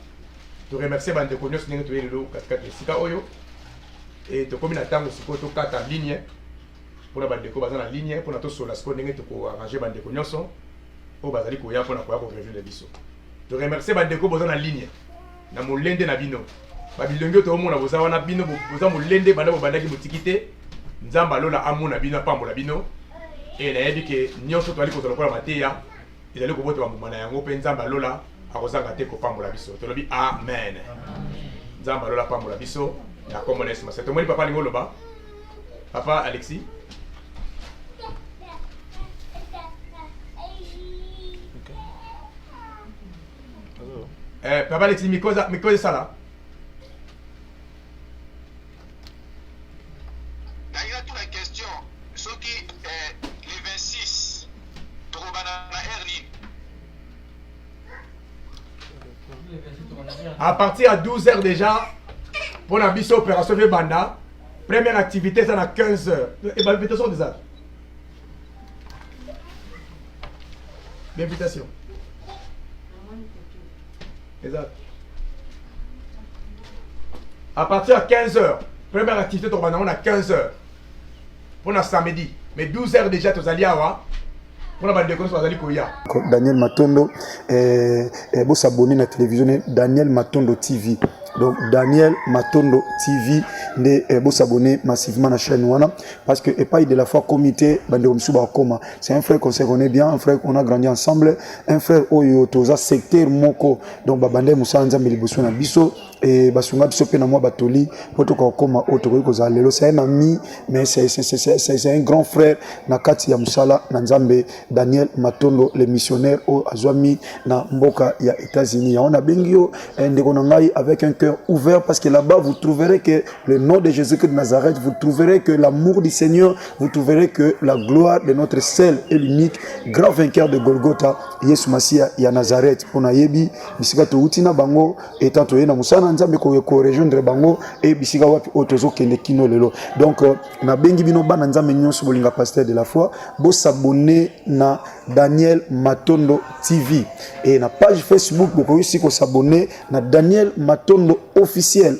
To remercier bande ko nyos ndenge to yelo katikati esika oyo. Et to komi na tango siko to kata ligne. Pour la bande ko baza na ligne pour na to sola siko ndenge to ko arranger bande ko nyoso. O bazali ko ya pona ko ya ko réunir les biso. Je remercie bandeko boza na ligne na molende na bino ba bilongo to mona boza wana bino boza molende banda bo bandaki botikite nzamba lola amuna bino pambola bino et na yebi ke nyonso to ali ko tolokola mateya ezali ko boto bambuma na yango pe nzamba lola akozanga te ko pambola biso to lobi amen nzamba lola pambola biso na komonesi ma seto moni papa lingo loba papa Alexis Papa Alexis, micro est ça là. D'ailleurs, toute la question, ce qui est les 26, à partir de 12h déjà, pour la mission opération de Banda, première activité, c'est à 15h. Et l'invitation déjà. L'invitation. Exact. À partir de 15h, première activité, on a 15h. Pour le samedi. Mais 12h déjà, tu as allé à Daniel Matondo, vous s'abonnez à la télévision Daniel Matondo TV. Donc Daniel Matondo TV, vous s'abonnez massivement à la chaîne Wana parce que et pas de la fois comité c'est un frère qu'on se connaît bien, un frère qu'on a grandi ensemble, un frère Oyo Toza secteur Moko. Donc Babande Moussa Nzambe Liboso na biso et basunga biso pe na moi batoli poto ko koma otoko ko za lelo, c'est un ami mais c'est un grand frère na kati ya musala na Nzambe. Daniel Matondo, le missionnaire au Azwami na Mboka ya États-Unis. On a bengio ndekonangai avec un cœur ouvert parce que là-bas vous trouverez que le nom de Jésus-Christ de Nazareth, vous trouverez que l'amour du Seigneur, vous trouverez que la gloire de notre seul et l'unique grand vainqueur de Golgotha, Yesu Masia ya Nazareth. Pona yebi bisika to utina bango etant to na musana nzambe ko rejoindre bango et bisika wapi otozo kende kino lelo. Donc na bengi bino bana nzambe nyonso bolinga pasteur de la foi, bo s'abonner na Daniel Matondo TV et na page Facebook vous pouvez aussi s'abonner na Daniel Matondo officiel.